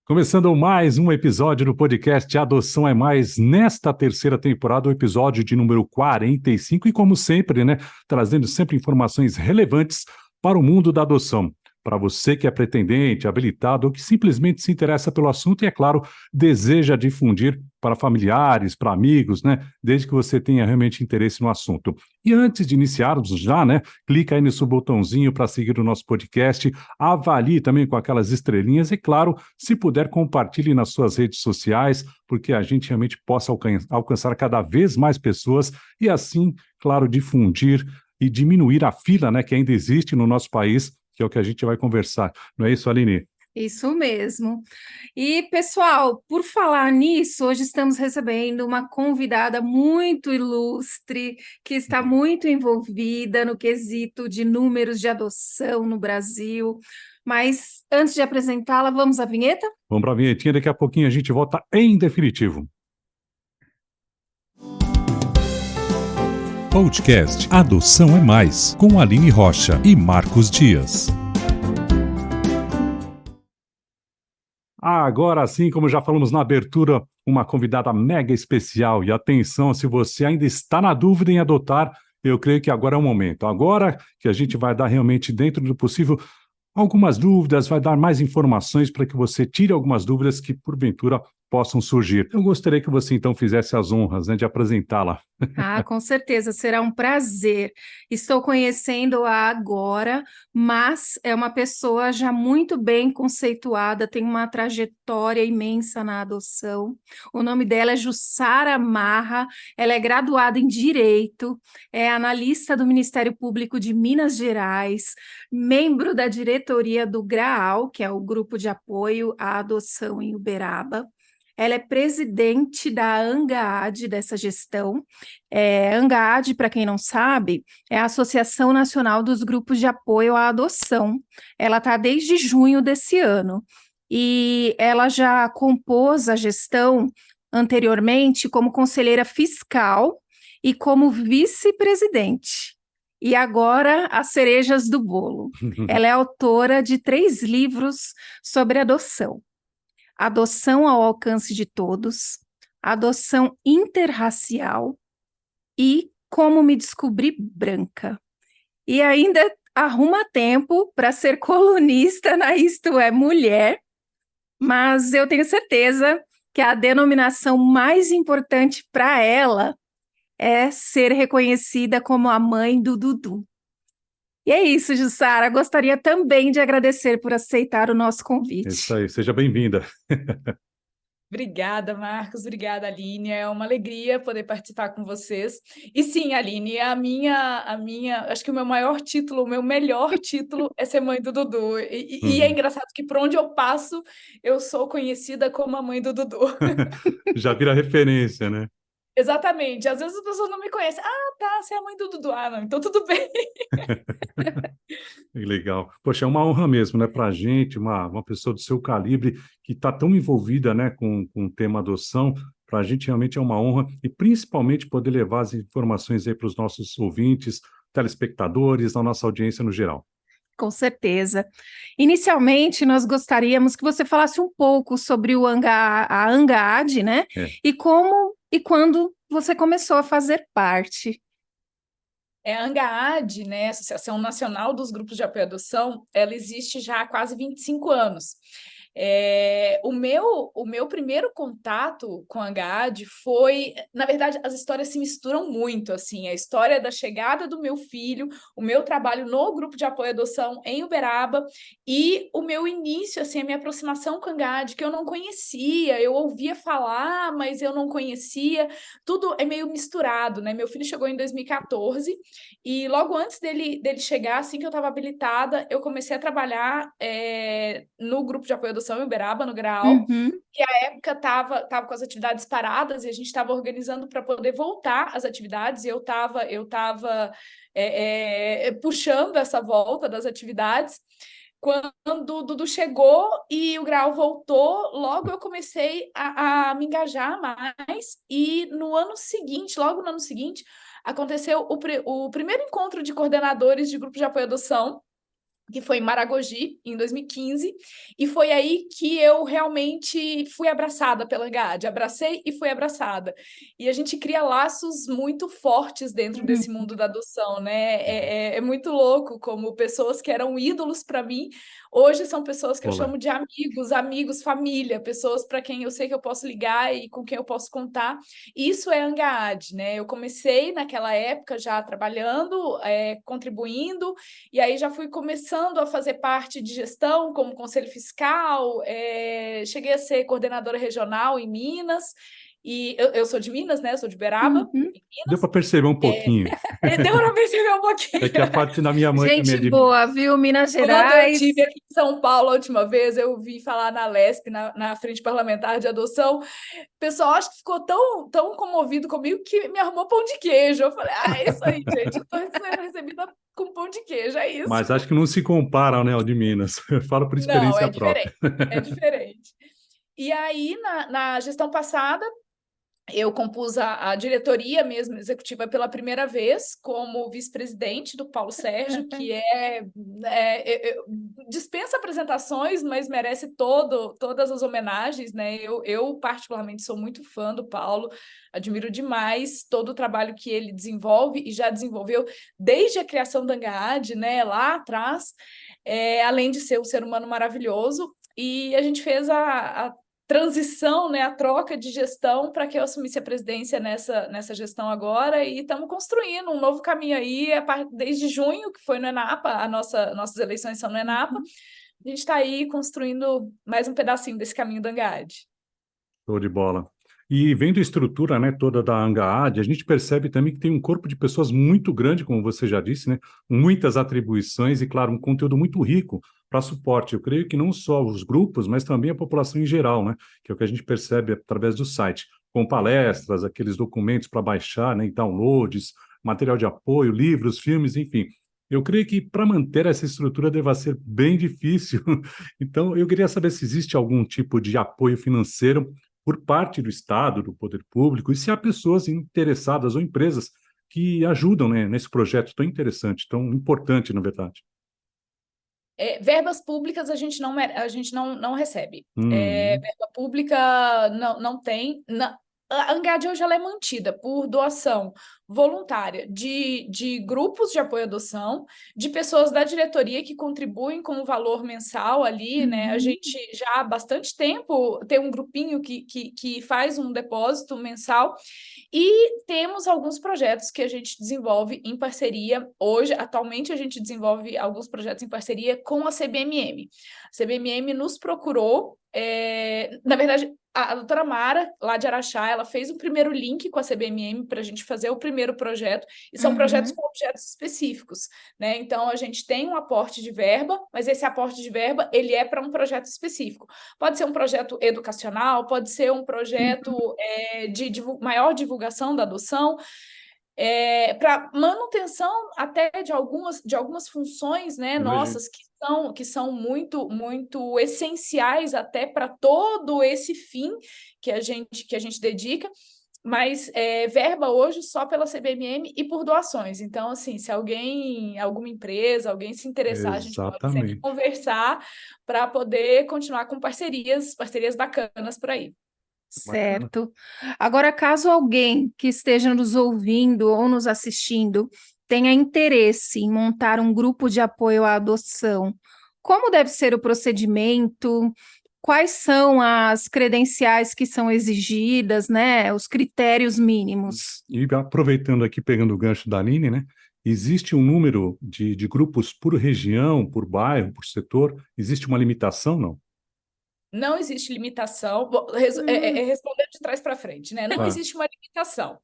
Começando mais um episódio do podcast Adoção é Mais, nesta terceira temporada, o episódio de número 45, e como sempre, trazendo sempre informações relevantes para o mundo da adoção. Para você que é pretendente, habilitado ou que simplesmente se interessa pelo assunto e, é claro, deseja difundir para familiares, para amigos, desde que você tenha realmente interesse no assunto. E antes de iniciarmos já, clica aí nesse botãozinho para seguir o nosso podcast, avalie também com aquelas estrelinhas e, claro, se puder, compartilhe nas suas redes sociais, porque a gente realmente possa alcançar cada vez mais pessoas e assim, claro, difundir e diminuir a fila, que ainda existe no nosso país, que é o que a gente vai conversar. Não é isso, Aline? Isso mesmo. E, pessoal, por falar nisso, hoje estamos recebendo uma convidada muito ilustre, que está muito envolvida no quesito de números de adoção no Brasil. Mas, antes de apresentá-la, vamos à vinheta? Vamos para a vinhetinha, daqui a pouquinho a gente volta em definitivo. Podcast Adoção é Mais, com Aline Rocha e Marcos Dias. Agora sim, como já falamos na abertura, uma convidada mega especial. E atenção, se você ainda está na dúvida em adotar, eu creio que agora é o momento. Agora que a gente vai dar realmente, dentro do possível, algumas dúvidas, vai dar mais informações para que você tire algumas dúvidas que, porventura, possam surgir. Eu gostaria que você, então, fizesse as honras, de apresentá-la. Com certeza, será um prazer. Estou conhecendo-a agora, mas é uma pessoa já muito bem conceituada, tem uma trajetória imensa na adoção. O nome dela é Jussara Marra, ela é graduada em Direito, é analista do Ministério Público de Minas Gerais, membro da diretoria do GRAAL, que é o Grupo de Apoio à Adoção em Uberaba. Ela é presidente da ANGAAD, dessa gestão. ANGAAD, para quem não sabe, é a Associação Nacional dos Grupos de Apoio à Adoção. Ela está desde junho desse ano. E ela já compôs a gestão anteriormente como conselheira fiscal e como vice-presidente. E agora, as cerejas do bolo. Ela é autora de 3 livros sobre adoção. Adoção ao alcance de todos, adoção interracial e como me descobrir branca. E ainda arruma tempo para ser colunista na Isto é Mulher, mas eu tenho certeza que a denominação mais importante para ela é ser reconhecida como a mãe do Dudu. E é isso, Jussara. Gostaria também de agradecer por aceitar o nosso convite. Isso aí, seja bem-vinda. Obrigada, Marcos. Obrigada, Aline. É uma alegria poder participar com vocês. E sim, Aline, acho que o meu maior título, o meu melhor título é ser mãe do Dudu. E é engraçado que por onde eu passo, eu sou conhecida como a mãe do Dudu. Já vira referência, né? Exatamente. Às vezes as pessoas não me conhecem. Ah, tá, você é a mãe do Dudu. Ah, não, então tudo bem. Legal. Poxa, é uma honra mesmo, para a gente, uma pessoa do seu calibre que está tão envolvida, com o tema adoção. Para a gente realmente é uma honra e principalmente poder levar as informações aí para os nossos ouvintes, telespectadores, a nossa audiência no geral. Com certeza. Inicialmente, nós gostaríamos que você falasse um pouco sobre a ANGAAD, né? E como e quando você começou a fazer parte. A ANGAAD, né, Associação Nacional dos Grupos de Apoio à Adoção, ela existe já há quase 25 anos. O meu primeiro contato com a ANGAAD foi, na verdade, as histórias se misturam muito, assim, a história da chegada do meu filho, o meu trabalho no grupo de apoio à adoção em Uberaba e o meu início, assim, a minha aproximação com a ANGAAD, que eu não conhecia, eu ouvia falar, mas eu não conhecia, tudo é meio misturado, né? Meu filho chegou em 2014 e logo antes dele chegar, assim que eu estava habilitada, eu comecei a trabalhar no grupo de apoio à adoção em Uberaba, no GRAAL, que à época estava com as atividades paradas e a gente estava organizando para poder voltar às atividades, e eu estava puxando essa volta das atividades. Quando o Dudu chegou e o GRAAL voltou, logo eu comecei a me engajar mais, e logo no ano seguinte, aconteceu o primeiro encontro de coordenadores de grupo de apoio à adoção, que foi em Maragogi, em 2015, e foi aí que eu realmente fui abraçada pela GAD, abracei e fui abraçada. E a gente cria laços muito fortes dentro desse mundo da adoção, né? É muito louco como pessoas que eram ídolos para mim, hoje são pessoas que eu Olá. chamo de amigos, família, pessoas para quem eu sei que eu posso ligar e com quem eu posso contar. Isso é Angaad, né? Eu comecei naquela época já trabalhando, contribuindo, e aí já fui começando a fazer parte de gestão, como conselho fiscal, cheguei a ser coordenadora regional em Minas, e eu sou de Minas, né? Eu sou de Uberaba, Uhum. em Deu Minas. para perceber um pouquinho. Deu para perceber um pouquinho. É que a parte da minha mãe também Gente é de boa, Minas. viu? Minas Quando eu Gerais. estive aqui em São Paulo a última vez, eu vi falar na LESP, na Frente Parlamentar de Adoção, o pessoal acho que ficou tão comovido comigo que me arrumou pão de queijo. Eu falei, é isso aí, gente, eu estou sendo recebida com pão de queijo, é isso. Mas acho que não se comparam, né, ao de Minas. Eu falo por Não, experiência é própria. diferente, é diferente. E aí, na gestão passada, eu compus a diretoria mesmo, executiva, pela primeira vez, como vice-presidente do Paulo Sérgio, que dispensa apresentações, mas merece todas as homenagens, né? Eu, particularmente, sou muito fã do Paulo, admiro demais todo o trabalho que ele desenvolve e já desenvolveu desde a criação da Angaad, né, lá atrás, além de ser um ser humano maravilhoso. E a gente fez a transição, né, a troca de gestão para que eu assumisse a presidência nessa gestão agora, e estamos construindo um novo caminho aí, desde junho, que foi no ENAPA, nossas eleições são no ENAPA, a gente está aí construindo mais um pedacinho desse caminho da Angaad. Show de bola. E vendo a estrutura, né, toda da Angaad, a gente percebe também que tem um corpo de pessoas muito grande, como você já disse, né, muitas atribuições e, claro, um conteúdo muito rico para suporte. Eu creio que não só os grupos, mas também a população em geral, né, que é o que a gente percebe através do site, com palestras, aqueles documentos para baixar, né, e downloads, material de apoio, livros, filmes, enfim. Eu creio que para manter essa estrutura deva ser bem difícil. Então, eu queria saber se existe algum tipo de apoio financeiro por parte do Estado, do poder público, e se há pessoas interessadas ou empresas que ajudam, né, nesse projeto tão interessante, tão importante, na verdade. Verbas públicas a gente não recebe. Hum, Verba pública não tem. A Angaad hoje ela é mantida por doação voluntária de grupos de apoio à adoção, de pessoas da diretoria que contribuem com o valor mensal ali, né? A gente já há bastante tempo tem um grupinho que faz um depósito mensal, e temos alguns projetos que a gente desenvolve em parceria. Hoje, atualmente, a gente desenvolve alguns projetos em parceria com a CBMM. A CBMM nos procurou, na verdade, a doutora Mara, lá de Araxá, ela fez o primeiro link com a CBMM para a gente fazer o primeiro projeto, e são projetos com objetos específicos, né? Então, a gente tem um aporte de verba, mas esse aporte de verba, ele é para um projeto específico. Pode ser um projeto educacional, pode ser um projeto de maior divulgação da adoção, para manutenção até de algumas funções, né, imagino. nossas, que são muito, muito essenciais até para todo esse fim que a gente dedica, mas verba hoje só pela CBMM e por doações. Então, assim, se alguma empresa, alguém se interessar, a gente pode sempre Exatamente. conversar para poder continuar com parcerias bacanas por aí. Bacana. Certo. Agora, caso alguém que esteja nos ouvindo ou nos assistindo tenha interesse em montar um grupo de apoio à adoção, como deve ser o procedimento? Quais são as credenciais que são exigidas, né? Os critérios mínimos? E aproveitando aqui, pegando o gancho da Aline, né? Existe um número de grupos por região, por bairro, por setor? Existe uma limitação, não? Não existe limitação, respondendo de trás para frente, né? Não Ah, existe uma limitação.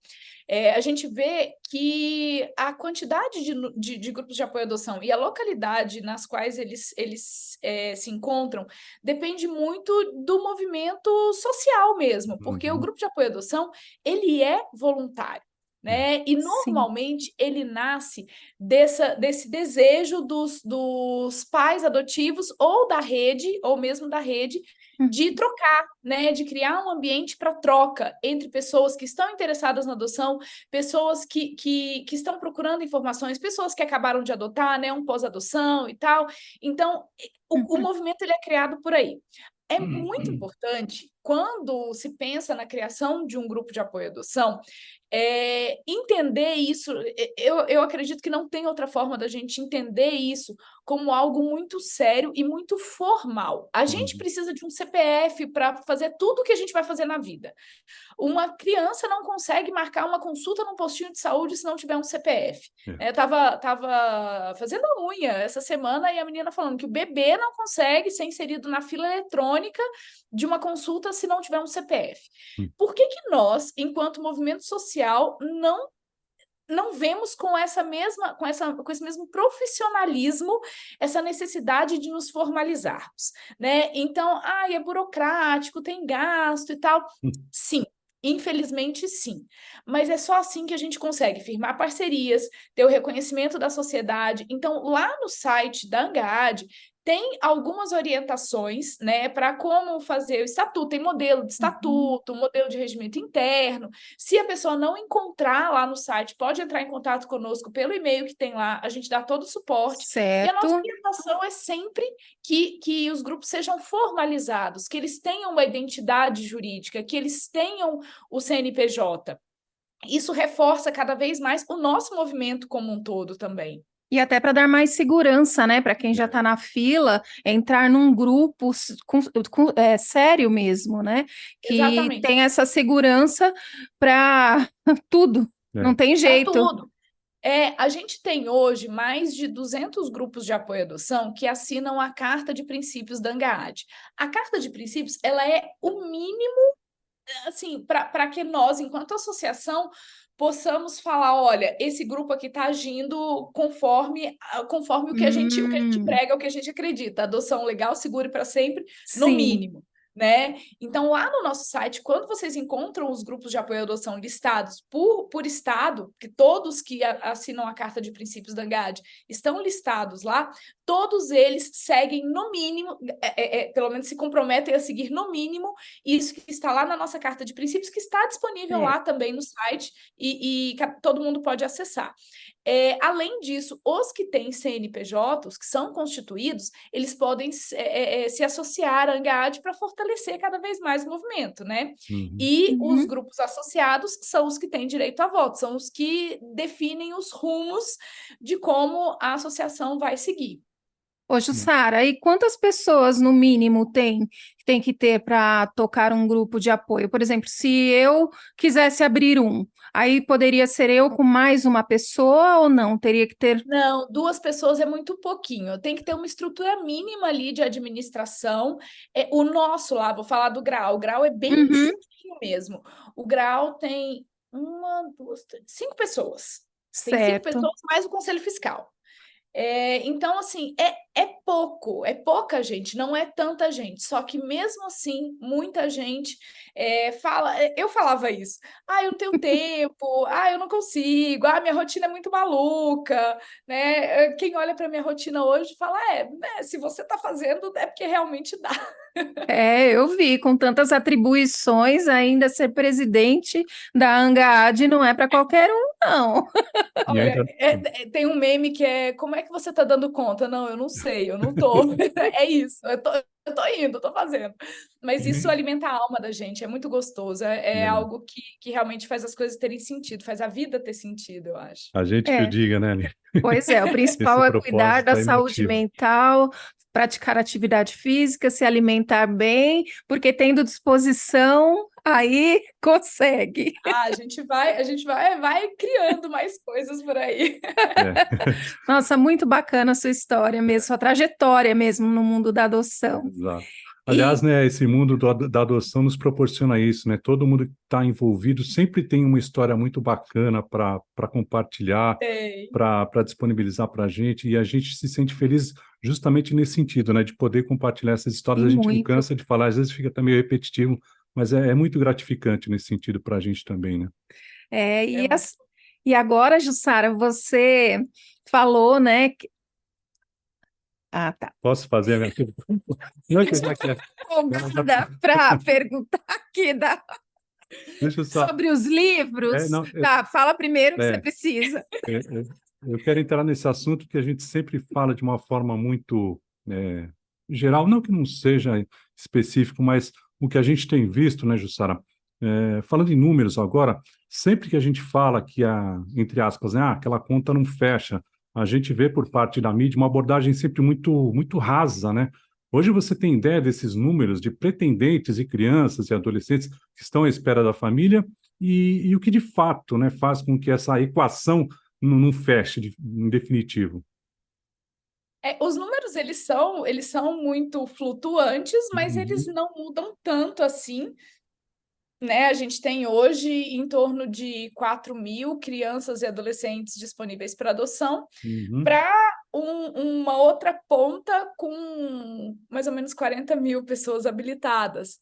A gente vê que a quantidade de grupos de apoio à adoção e a localidade nas quais eles se encontram depende muito do movimento social mesmo, porque o uhum, grupo de apoio à adoção, ele é voluntário. né? E Sim. normalmente ele nasce desse desejo dos pais adotivos ou da rede, ou mesmo da rede, de trocar, né? De criar um ambiente para troca entre pessoas que estão interessadas na adoção, pessoas que estão procurando informações, pessoas que acabaram de adotar, né? Um pós-adoção e tal. Então, o movimento ele é criado por aí. É muito importante, quando se pensa na criação de um grupo de apoio à adoção, entender isso. Eu acredito que não tem outra forma da gente entender isso como algo muito sério e muito formal. A gente precisa de um CPF para fazer tudo o que a gente vai fazer na vida. Uma criança não consegue marcar uma consulta num postinho de saúde se não tiver um CPF. Eu tava fazendo a unha essa semana e a menina falando que o bebê não consegue ser inserido na fila eletrônica de uma consulta se não tiver um CPF. Por que nós, enquanto movimento social, não vemos com esse mesmo profissionalismo essa necessidade de nos formalizarmos, né? Então, é burocrático, tem gasto e tal. Sim, infelizmente sim, mas é só assim que a gente consegue firmar parcerias, ter o reconhecimento da sociedade. Então, lá no site da ANGAAD, tem algumas orientações, né, para como fazer o estatuto, tem modelo de estatuto, modelo de regimento interno. Se a pessoa não encontrar lá no site, pode entrar em contato conosco pelo e-mail que tem lá, a gente dá todo o suporte. E a nossa orientação é sempre que os grupos sejam formalizados, que eles tenham uma identidade jurídica, que eles tenham o CNPJ. Isso reforça cada vez mais o nosso movimento como um todo também. E até para dar mais segurança, né, para quem já está na fila, entrar num grupo sério mesmo, né? Que Exatamente. tem essa segurança para tudo, não tem jeito. Pra tudo. A gente tem hoje mais de 200 grupos de apoio à adoção que assinam a Carta de Princípios da ANGAAD. A Carta de Princípios, ela é o mínimo, assim, para que nós, enquanto associação, possamos falar, olha, esse grupo aqui está agindo conforme o que a gente prega, o que a gente acredita. Adoção legal, segura para sempre, no mínimo. Né? Então, lá no nosso site, quando vocês encontram os grupos de apoio à adoção listados por estado, que todos que assinam a Carta de Princípios da ANGAAD estão listados lá, todos eles seguem no mínimo, pelo menos se comprometem a seguir no mínimo isso que está lá na nossa Carta de Princípios, que está disponível lá também no site e todo mundo pode acessar. Além disso, os que têm CNPJ, os que são constituídos, eles podem se associar à ANGAAD para fortalecer cada vez mais o movimento, né? E os grupos associados são os que têm direito a voto, são os que definem os rumos de como a associação vai seguir. Ô, Jussara, e quantas pessoas, no mínimo, tem que ter para tocar um grupo de apoio? Por exemplo, se eu quisesse abrir aí poderia ser eu com mais uma pessoa ou não? Teria que ter... Não, 2 pessoas é muito pouquinho. Tem que ter uma estrutura mínima ali de administração. O nosso lá, vou falar do GRAU. O GRAU é bem enxutinho mesmo. O GRAU tem 5 pessoas. Tem 5 pessoas mais o Conselho Fiscal. Então, assim, é pouca gente, não é tanta gente, só que mesmo assim, muita gente eu falava isso, eu não tenho tempo, eu não consigo, minha rotina é muito maluca, né? Quem olha para minha rotina hoje fala, né, se você está fazendo, é porque realmente dá. Eu vi, com tantas atribuições, ainda ser presidente da ANGAAD não é para qualquer não. Olha, tem um meme que como é que você está dando conta? Não, eu não sei, eu não tô. É isso, eu tô indo, eu tô fazendo. Mas isso alimenta a alma da gente, é muito gostoso, algo que realmente faz as coisas terem sentido, faz a vida ter sentido, eu acho. A gente que o diga, né, Aline? Pois é, o principal é cuidar da saúde mental, praticar atividade física, se alimentar bem, porque tendo disposição, aí consegue. A gente vai criando mais coisas por aí. Nossa, muito bacana a sua história mesmo, sua trajetória mesmo no mundo da adoção. Exato. Aliás, né, esse mundo da adoção nos proporciona isso, né? Todo mundo que está envolvido sempre tem uma história muito bacana para compartilhar, para disponibilizar para a gente, e a gente se sente feliz justamente nesse sentido, né? De poder compartilhar essas histórias. A gente não cansa de falar, às vezes fica até meio repetitivo, mas é muito gratificante nesse sentido para a gente também, né? E agora, Jussara, você falou, né? Ah, tá. Posso fazer a minha pergunta? Não, que já quer. Empolgada para perguntar aqui Deixa eu só. sobre os livros. Não, Tá, fala primeiro o que você é, precisa. eu quero entrar nesse assunto que a gente sempre fala de uma forma muito geral, não que não seja específico, mas o que a gente tem visto, né, Jussara? Falando em números agora, sempre que a gente fala que entre aspas, né, aquela conta não fecha, a gente vê por parte da mídia uma abordagem sempre muito, muito rasa, né? Hoje você tem ideia desses números de pretendentes e crianças e adolescentes que estão à espera da família e o que de fato, né, faz com que essa equação não feche em definitivo. Os números, eles são muito flutuantes, mas eles Uhum, não mudam tanto assim, né? A gente tem hoje em torno de 4.000 crianças e adolescentes disponíveis para adoção, uhum, para uma outra ponta com mais ou menos 40.000 pessoas habilitadas.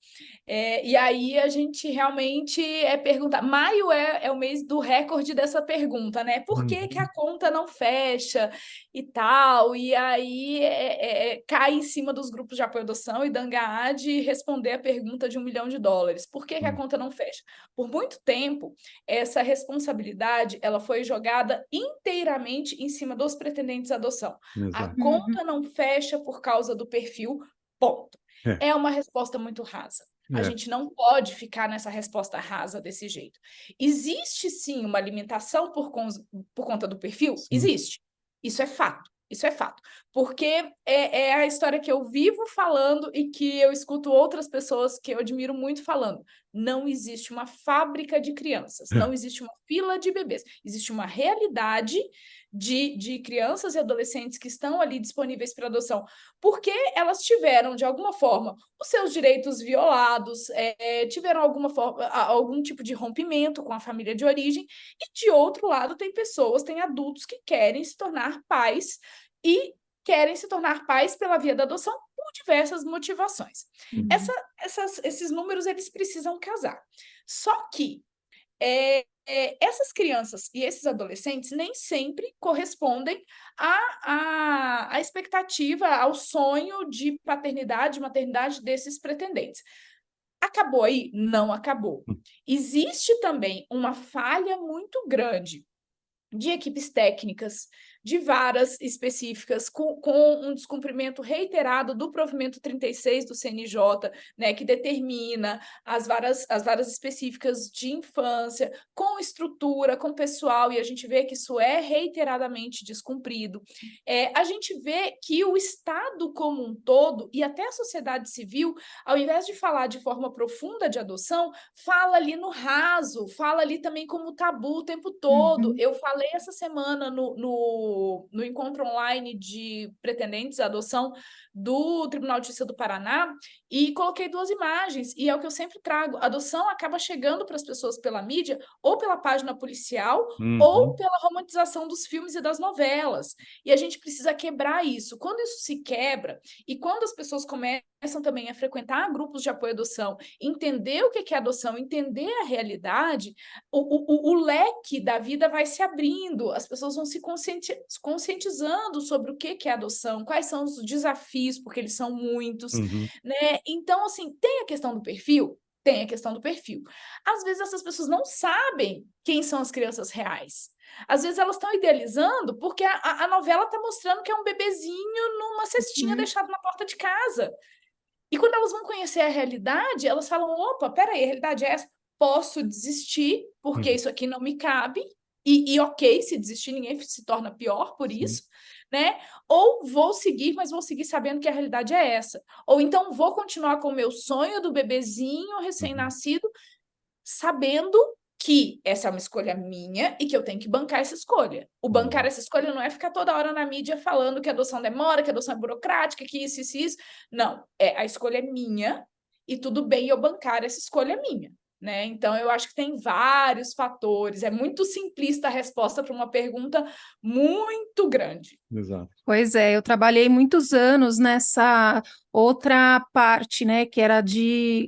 E aí a gente realmente perguntar. Maio é o mês do recorde dessa pergunta, né? Por que que uhum, a conta não fecha e tal? E aí cai em cima dos grupos de apoio à adoção e da Angaad responder a pergunta de $1 milhão. Por que que a uhum. conta não fecha? Por muito tempo, essa responsabilidade ela foi jogada inteiramente em cima dos pretendentes à adoção. A Exato. Uhum. conta não fecha por causa do perfil, ponto. É, É uma resposta muito rasa. A é. gente não pode ficar nessa resposta rasa desse jeito. Existe sim uma limitação por conta do perfil? Sim. Existe. Isso é fato. Isso é fato. Porque é a história que eu vivo falando e que eu escuto outras pessoas que eu admiro muito falando. Não existe uma fábrica de crianças, É. não existe uma fila de bebês. Existe uma realidade de crianças e adolescentes que estão ali disponíveis para adoção, porque elas tiveram, de alguma forma, os seus direitos violados, tiveram algum tipo de rompimento com a família de origem, e de outro lado tem pessoas, tem adultos que querem se tornar pais e querem se tornar pais pela via da adoção por diversas motivações. Uhum. Esses números, eles precisam casar. Só que essas crianças e esses adolescentes nem sempre correspondem à expectativa, ao sonho de paternidade, maternidade desses pretendentes. Acabou aí? Não acabou. Existe também uma falha muito grande de equipes técnicas, de varas específicas, com um descumprimento reiterado do provimento 36 do CNJ, né, que determina as varas específicas de infância, com estrutura, com pessoal, e a gente vê que isso é reiteradamente descumprido. A gente vê que o Estado como um todo, e até a sociedade civil, ao invés de falar de forma profunda de adoção, fala ali no raso, fala ali também como tabu o tempo todo. Uhum. Eu falei essa semana no encontro online de pretendentes à adoção do Tribunal de Justiça do Paraná e coloquei 2 imagens, e é o que eu sempre trago. A adoção acaba chegando para as pessoas pela mídia, ou pela página policial, ou Uhum, pela romantização dos filmes e das novelas. E a gente precisa quebrar isso. Quando isso se quebra, e quando as pessoas começam também a frequentar grupos de apoio à adoção, entender o que é adoção, entender a realidade, o leque da vida vai se abrindo, as pessoas vão se conscientizando sobre o que é adoção, quais são os desafios, porque eles são muitos, uhum, né? Então, assim, tem a questão do perfil? Tem a questão do perfil. Às vezes essas pessoas não sabem quem são as crianças reais. Às vezes elas estão idealizando porque a novela está mostrando que é um bebezinho numa cestinha Uhum. deixado na porta de casa. E quando elas vão conhecer a realidade, elas falam: opa, peraí, a realidade é essa. Posso desistir, porque uhum. isso aqui não me cabe. E ok, se desistir, ninguém se torna pior por Sim. isso, né? Ou vou seguir, mas vou seguir sabendo que a realidade é essa. Ou então vou continuar com o meu sonho do bebezinho Uhum, recém-nascido, sabendo que essa é uma escolha minha e que eu tenho que bancar essa escolha. O bancar uhum. essa escolha não é ficar toda hora na mídia falando que a adoção demora, que a adoção é burocrática, que isso. Não, a escolha é minha e tudo bem eu bancar essa escolha minha, né? Então, eu acho que tem vários fatores. É muito simplista a resposta para uma pergunta muito grande. Exato. Pois é, eu trabalhei muitos anos nessa outra parte, né, que era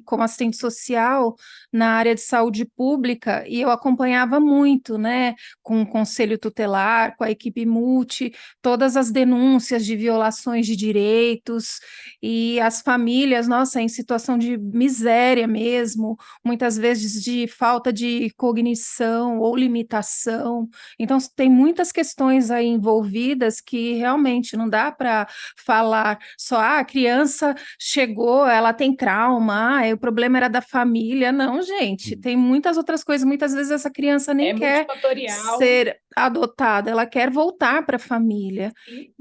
como assistente social na área de saúde pública, e eu acompanhava muito, né, com o conselho tutelar, com a equipe multi, todas as denúncias de violações de direitos, e as famílias, nossa, em situação de miséria mesmo, muitas vezes de falta de cognição ou limitação. Então, tem muitas questões aí envolvidas que realmente não dá para falar só, a criança chegou, ela tem trauma, o problema era da família. Não, gente, tem muitas outras coisas. Muitas vezes essa criança nem É quer multifatorial. ser adotada, ela quer voltar para a família. Sim.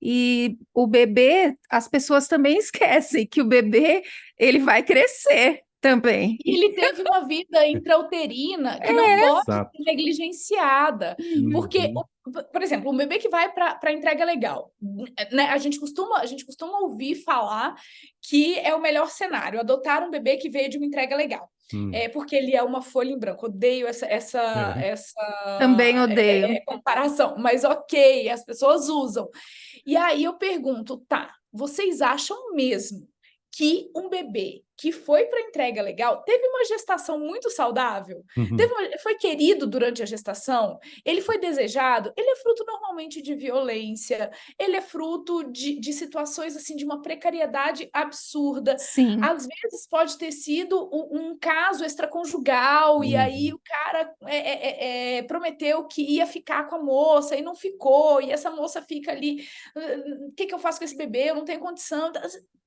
E o bebê, as pessoas também esquecem que o bebê, ele vai crescer também. E ele teve uma vida intrauterina que não pode Exato. ser negligenciada. Porque, Uhum. por exemplo, um bebê que vai para entrega legal, né? A gente costuma ouvir falar que é o melhor cenário, adotar um bebê que veio de uma entrega legal. Porque ele é uma folha em branco. Odeio essa Também odeio. comparação, mas ok, as pessoas usam. E aí eu pergunto, tá, vocês acham mesmo que um bebê que foi para entrega legal teve uma gestação muito saudável? Uhum. Foi querido durante a gestação? Ele foi desejado? Ele é fruto normalmente de violência, ele é fruto de situações assim de uma precariedade absurda. Sim. Às vezes pode ter sido um caso extraconjugal, e aí o cara prometeu que ia ficar com a moça e não ficou, e essa moça fica ali, o que eu faço com esse bebê? Eu não tenho condição.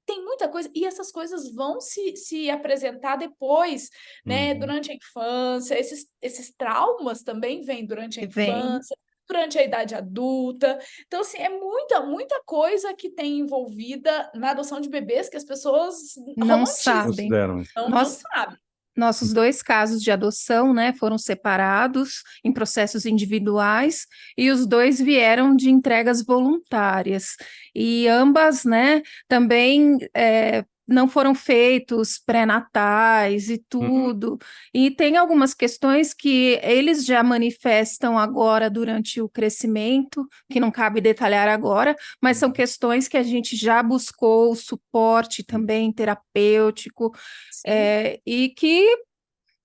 Tem muita coisa, e essas coisas vão se apresentar depois, né? Durante a infância, esses traumas também vêm durante a infância, durante a idade adulta. Então, assim, é muita coisa que tem envolvida na adoção de bebês que as pessoas não sabem. Não sabem. Nossos 2 casos de adoção, né, foram separados em processos individuais, e os 2 vieram de entregas voluntárias. E ambas, né, também não foram feitos pré-natais e tudo. E tem algumas questões que eles já manifestam agora durante o crescimento, que não cabe detalhar agora, mas são questões que a gente já buscou suporte também terapêutico, e que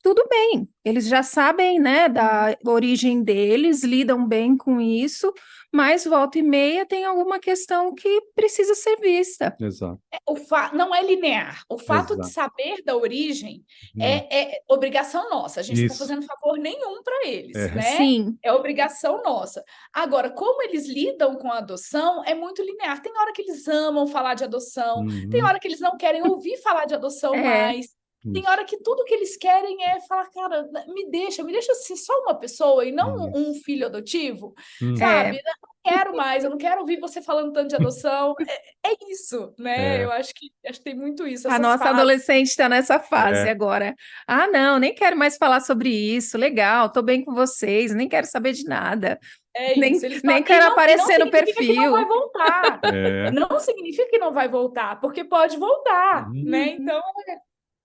tudo bem, eles já sabem, né, da origem deles, lidam bem com isso, mas volta e meia tem alguma questão que precisa ser vista. Exato. Não é linear. O fato de saber da origem é obrigação nossa. A gente não está fazendo favor nenhum para eles, né? Sim. É obrigação nossa. Agora, como eles lidam com a adoção é muito linear. Tem hora que eles amam falar de adoção, tem hora que eles não querem ouvir falar de adoção mais. Tem hora que tudo que eles querem é falar, cara, me deixa ser só uma pessoa e não um filho adotivo, sabe? Eu não quero mais, eu não quero ouvir você falando tanto de adoção. É isso, né? Eu acho que tem muito isso. A nossa adolescente está nessa fase agora. Ah, não, nem quero mais falar sobre isso. Legal, tô bem com vocês, nem quero saber de nada. Nem quero aparecer no perfil. Não vai voltar. Não significa que não vai voltar, porque pode voltar, né? Então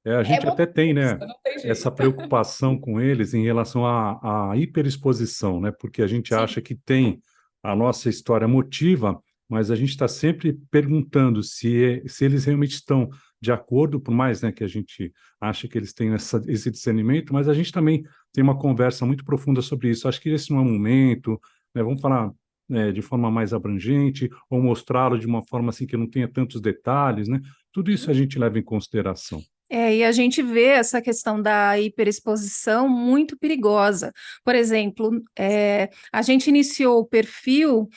a gente até tem, né, essa preocupação com eles em relação à hiperexposição, né? Porque a gente acha que tem a nossa história motiva, mas a gente está sempre perguntando se eles realmente estão de acordo, por mais, né, que a gente acha que eles têm esse discernimento, mas a gente também tem uma conversa muito profunda sobre isso. Acho que esse não é o momento, né? Vamos falar de forma mais abrangente, ou mostrá-lo de uma forma assim que não tenha tantos detalhes, né? Tudo isso a gente leva em consideração. E a gente vê essa questão da hiperexposição muito perigosa. Por exemplo, a gente iniciou o perfil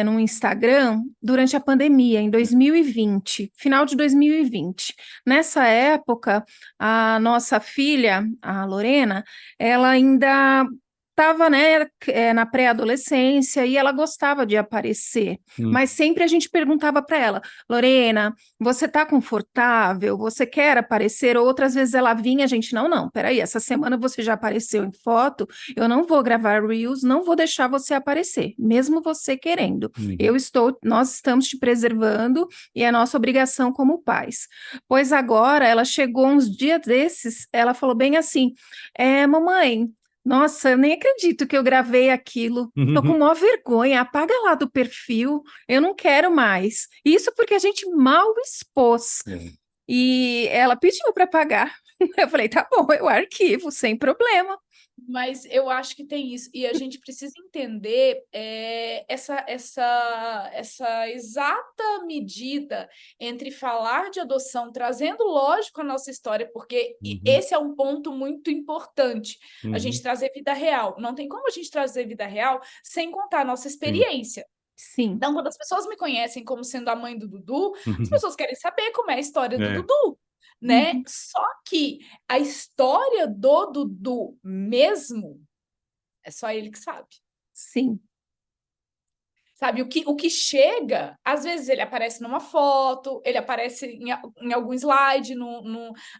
no Instagram durante a pandemia, em 2020, final de 2020. Nessa época, a nossa filha, a Lorena, ela ainda estava, né, na pré-adolescência, e ela gostava de aparecer, mas sempre a gente perguntava para ela, Lorena, você está confortável? Você quer aparecer? Outras vezes ela vinha, a gente, não, peraí, essa semana você já apareceu em foto, eu não vou gravar Reels, não vou deixar você aparecer, mesmo você querendo. Nós estamos te preservando, e é nossa obrigação como pais. Pois agora, ela chegou uns dias desses, ela falou bem assim, mamãe, Nossa, eu nem acredito que eu gravei aquilo. Tô com maior vergonha. Apaga lá do perfil. Eu não quero mais. Isso porque a gente mal expôs. É. E ela pediu para pagar. Eu falei, tá bom, eu arquivo, sem problema. Mas eu acho que tem isso, e a gente precisa entender essa exata medida entre falar de adoção, trazendo, lógico, a nossa história, porque esse é um ponto muito importante, a gente trazer vida real. Não tem como a gente trazer vida real sem contar a nossa Sim. experiência. Sim. Então, quando as pessoas me conhecem como sendo a mãe do Dudu, as pessoas querem saber como é a história do É. Dudu, né? Uhum. Só que a história do Dudu mesmo é só ele que sabe. Sim. Sabe, o que chega, às vezes ele aparece numa foto, ele aparece em algum slide,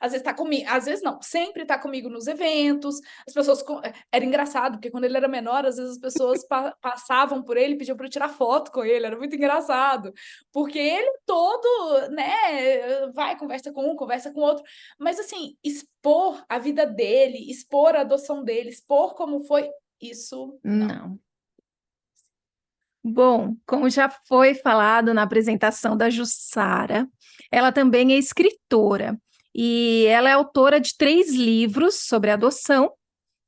às vezes tá comigo, às vezes não, sempre tá comigo nos eventos, as pessoas, era engraçado, porque quando ele era menor, às vezes as pessoas passavam por ele e pediam para eu tirar foto com ele, era muito engraçado, porque ele todo, né, vai, conversa com um, conversa com outro, mas assim, expor a vida dele, expor a adoção dele, expor como foi, isso Não. Bom, como já foi falado na apresentação da Jussara, ela também é escritora e ela é autora de 3 livros sobre adoção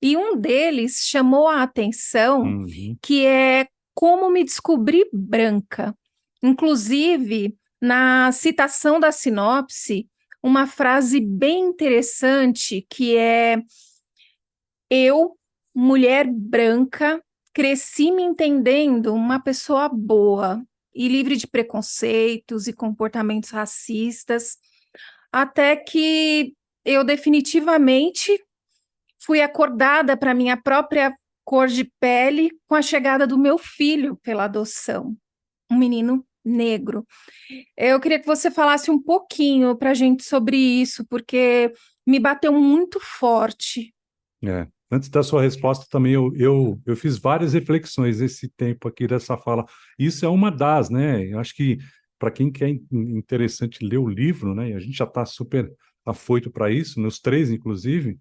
e um deles chamou a atenção, que é Como Me Descobrir Branca. Inclusive, na citação da sinopse, uma frase bem interessante que é: eu, mulher branca, cresci me entendendo uma pessoa boa e livre de preconceitos e comportamentos racistas, até que eu definitivamente fui acordada para minha própria cor de pele com a chegada do meu filho pela adoção, um menino negro. Eu queria que você falasse um pouquinho para a gente sobre isso, porque me bateu muito forte. É. Antes da sua resposta, também eu fiz várias reflexões esse tempo aqui dessa fala. Isso é uma das, né? Eu acho que para quem quer interessante ler o livro, né? E a gente já está super afoito para isso, nos 3, inclusive,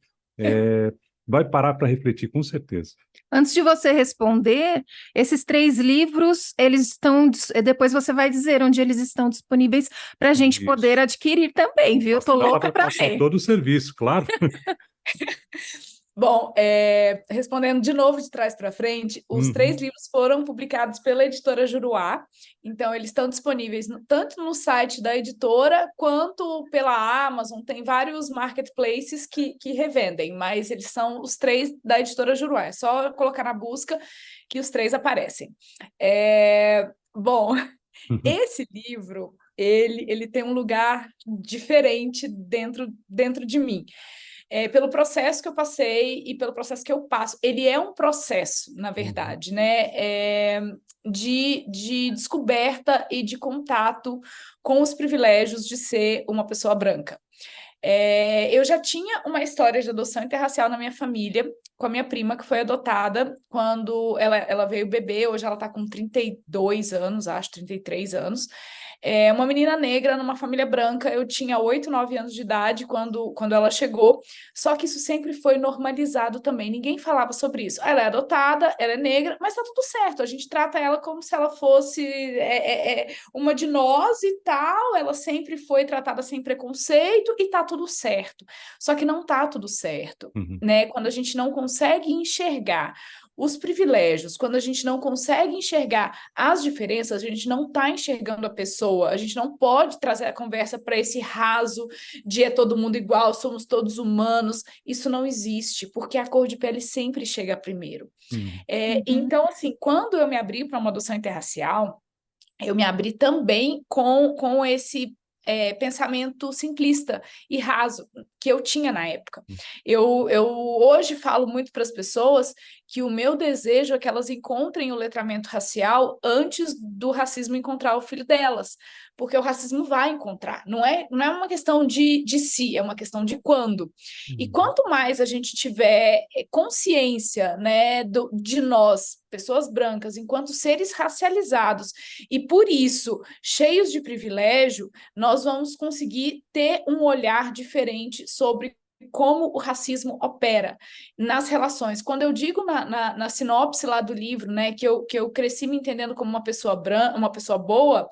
vai parar para refletir, com certeza. Antes de você responder, esses 3 livros, eles estão. Depois você vai dizer onde eles estão disponíveis para a gente poder adquirir também, viu? Estou louca para ler. Todo o serviço, claro. Bom, respondendo de novo de trás para frente, os 3 livros foram publicados pela editora Juruá, então eles estão disponíveis tanto no site da editora quanto pela Amazon, tem vários marketplaces que revendem, mas eles são os 3 da editora Juruá, é só colocar na busca que os 3 aparecem. Bom, esse livro, ele tem um lugar diferente dentro de mim. Pelo processo que eu passei e pelo processo que eu passo. Ele é um processo, na verdade, né? De descoberta e de contato com os privilégios de ser uma pessoa branca. Eu já tinha uma história de adoção interracial na minha família, com a minha prima, que foi adotada quando ela veio bebê, hoje ela está com 32 anos, acho, 33 anos. Uma menina negra numa família branca, eu tinha 8, 9 anos de idade quando ela chegou, só que isso sempre foi normalizado também, ninguém falava sobre isso. Ela é adotada, ela é negra, mas tá tudo certo, a gente trata ela como se ela fosse uma de nós e tal, ela sempre foi tratada sem preconceito e tá tudo certo. Só que não tá tudo certo, né? Quando a gente não consegue enxergar os privilégios, quando a gente não consegue enxergar as diferenças, a gente não está enxergando a pessoa, a gente não pode trazer a conversa para esse raso de é todo mundo igual, somos todos humanos, isso não existe, porque a cor de pele sempre chega primeiro. Então, assim, quando eu me abri para uma adoção interracial, eu me abri também com esse pensamento simplista e raso que eu tinha na época. Eu hoje falo muito para as pessoas que o meu desejo é que elas encontrem o letramento racial antes do racismo encontrar o filho delas, porque o racismo vai encontrar, não é uma questão de se, é uma questão de quando. E quanto mais a gente tiver consciência, né, de nós, pessoas brancas, enquanto seres racializados, e por isso, cheios de privilégio, nós vamos conseguir ter um olhar diferente sobre como o racismo opera nas relações. Quando eu digo na sinopse lá do livro, né, que eu cresci me entendendo como uma pessoa branca, uma pessoa boa,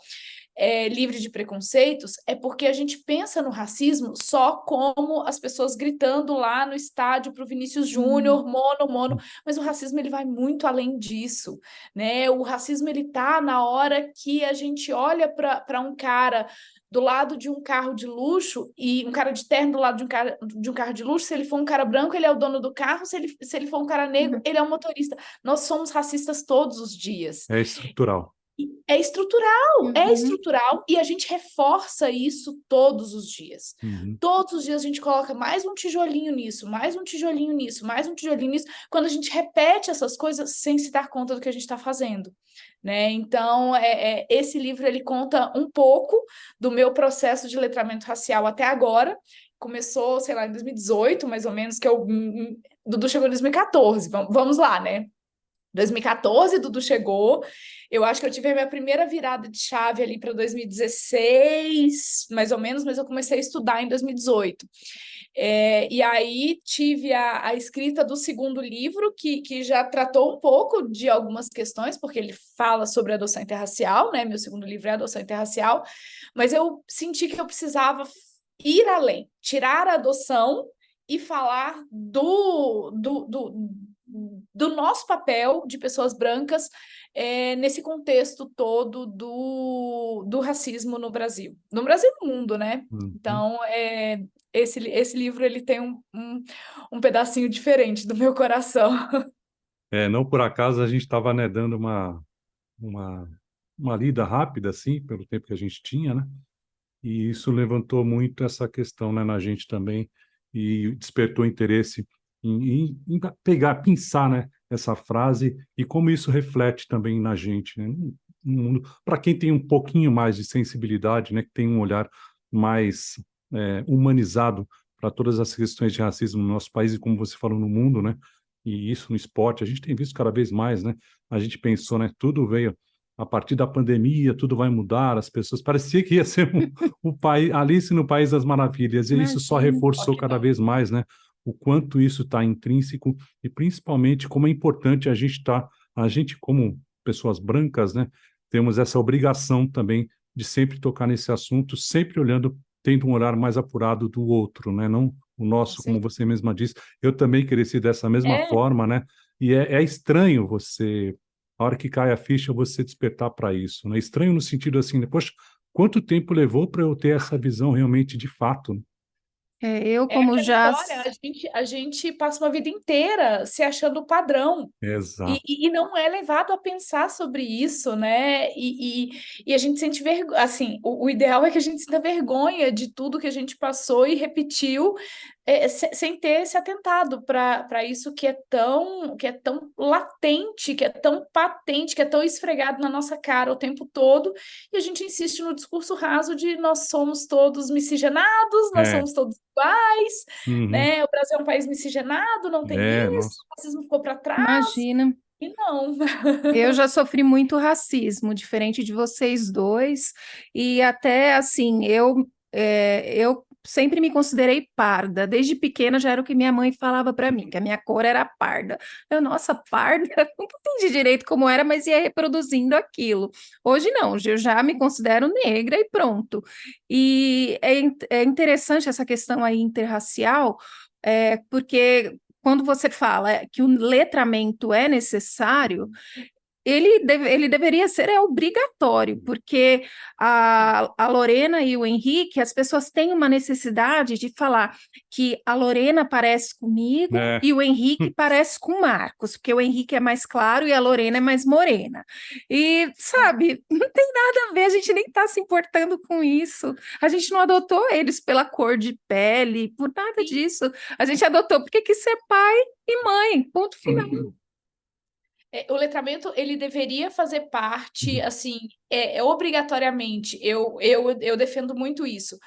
livre de preconceitos, é porque a gente pensa no racismo só como as pessoas gritando lá no estádio para o Vinícius Júnior, mono, mas o racismo ele vai muito além disso, né? O racismo ele tá na hora que a gente olha para um cara do lado de um carro de luxo e um cara de terno do lado de um carro de luxo. Se ele for um cara branco, ele é o dono do carro. Se ele for um cara negro, ele é o motorista. Nós somos racistas todos os dias. É estrutural. É estrutural e a gente reforça isso todos os dias. Todos os dias a gente coloca mais um tijolinho nisso, mais um tijolinho nisso, mais um tijolinho nisso, quando a gente repete essas coisas sem se dar conta do que a gente está fazendo, né? Então, esse livro ele conta um pouco do meu processo de letramento racial até agora. Começou, sei lá, em 2018, mais ou menos, que Dudu chegou em 2014, vamos lá, né? 2014, Dudu chegou. Eu acho que eu tive a minha primeira virada de chave ali para 2016, mais ou menos, mas eu comecei a estudar em 2018. E aí tive a escrita do segundo livro, que já tratou um pouco de algumas questões, porque ele fala sobre adoção interracial, né? Meu segundo livro é Adoção Interracial, mas eu senti que eu precisava ir além, tirar a adoção e falar do nosso papel de pessoas brancas nesse contexto todo do racismo no Brasil e no mundo, né? Então, esse livro ele tem um pedacinho diferente do meu coração. Não por acaso a gente estava, né, dando uma lida rápida, assim, pelo tempo que a gente tinha, né? E isso levantou muito essa questão, né, na gente também, e despertou interesse em pensar, né, essa frase e como isso reflete também na gente, né, no mundo. Para quem tem um pouquinho mais de sensibilidade, né, que tem um olhar mais humanizado para todas as questões de racismo no nosso país e, como você falou, no mundo, né, e isso no esporte, a gente tem visto cada vez mais, né, a gente pensou, né, tudo veio a partir da pandemia, tudo vai mudar, as pessoas, parecia que ia ser o país, Alice no País das Maravilhas, e isso só reforçou cada vez mais, né, o quanto isso está intrínseco e principalmente como é importante a gente como pessoas brancas, né, temos essa obrigação também de sempre tocar nesse assunto, sempre olhando, tendo um olhar mais apurado do outro, né, não o nosso, como você mesma disse. Eu também cresci dessa mesma forma, né, e é estranho você, a hora que cai a ficha, você despertar para isso, né, estranho no sentido assim, poxa, quanto tempo levou para eu ter essa visão realmente de fato? Eu como já... História, a gente passa uma vida inteira se achando padrão. Exato. E não é levado a pensar sobre isso, né? E a gente sente vergonha, assim, o ideal é que a gente sinta vergonha de tudo que a gente passou e repetiu, sem ter se atentado para isso que é tão latente, que é tão patente, que é tão esfregado na nossa cara o tempo todo, e a gente insiste no discurso raso de nós somos todos miscigenados, nós somos todos iguais, né? O Brasil é um país miscigenado, não tem isso, o racismo ficou para trás. Imagina. E não. Eu já sofri muito racismo, diferente de vocês dois, e até assim, eu sempre me considerei parda. Desde pequena já era o que minha mãe falava para mim, que a minha cor era parda. Nossa, parda? Não entendi direito como era, mas ia reproduzindo aquilo. Hoje não, hoje eu já me considero negra e pronto. E é interessante essa questão aí interracial, porque quando você fala que o letramento é necessário, ele deveria ser obrigatório, porque a Lorena e o Henrique, as pessoas têm uma necessidade de falar que a Lorena parece comigo e o Henrique parece com o Marcos, porque o Henrique é mais claro e a Lorena é mais morena. E, sabe, não tem nada a ver, a gente nem está se importando com isso. A gente não adotou eles pela cor de pele, por nada disso. A gente adotou porque quis ser pai e mãe, ponto final. O letramento, ele deveria fazer parte, assim, obrigatoriamente, eu defendo muito isso,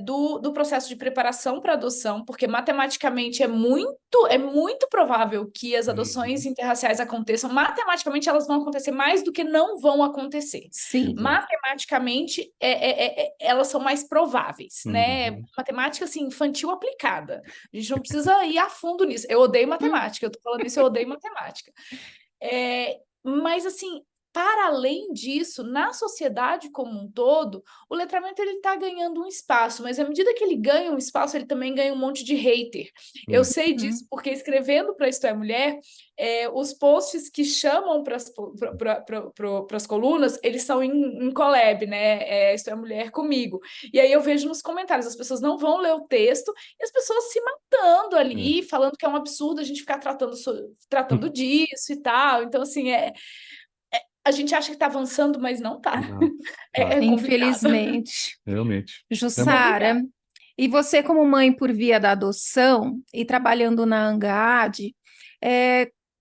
do processo de preparação para adoção, porque matematicamente é muito provável que as adoções Uhum. interraciais aconteçam. Matematicamente, elas vão acontecer mais do que não vão acontecer. Sim. Exato. Matematicamente, elas são mais prováveis, né? Uhum. Matemática, assim, infantil aplicada. A gente não precisa ir a fundo nisso. Eu odeio matemática, eu tô falando isso, eu odeio matemática. Mas, assim, para além disso, na sociedade como um todo, o letramento ele está ganhando um espaço, mas à medida que ele ganha um espaço, ele também ganha um monte de hater. Eu sei disso porque escrevendo para Isto é Mulher, os posts que chamam para as colunas, eles são em collab, né? Isto é Mulher comigo. E aí eu vejo nos comentários, as pessoas não vão ler o texto e as pessoas se matando ali, falando que é um absurdo a gente ficar tratando disso e tal. Então, assim, a gente acha que está avançando, mas não está. Não. É complicado. Infelizmente. Realmente. Jussara, e você como mãe por via da adoção e trabalhando na ANGAAD,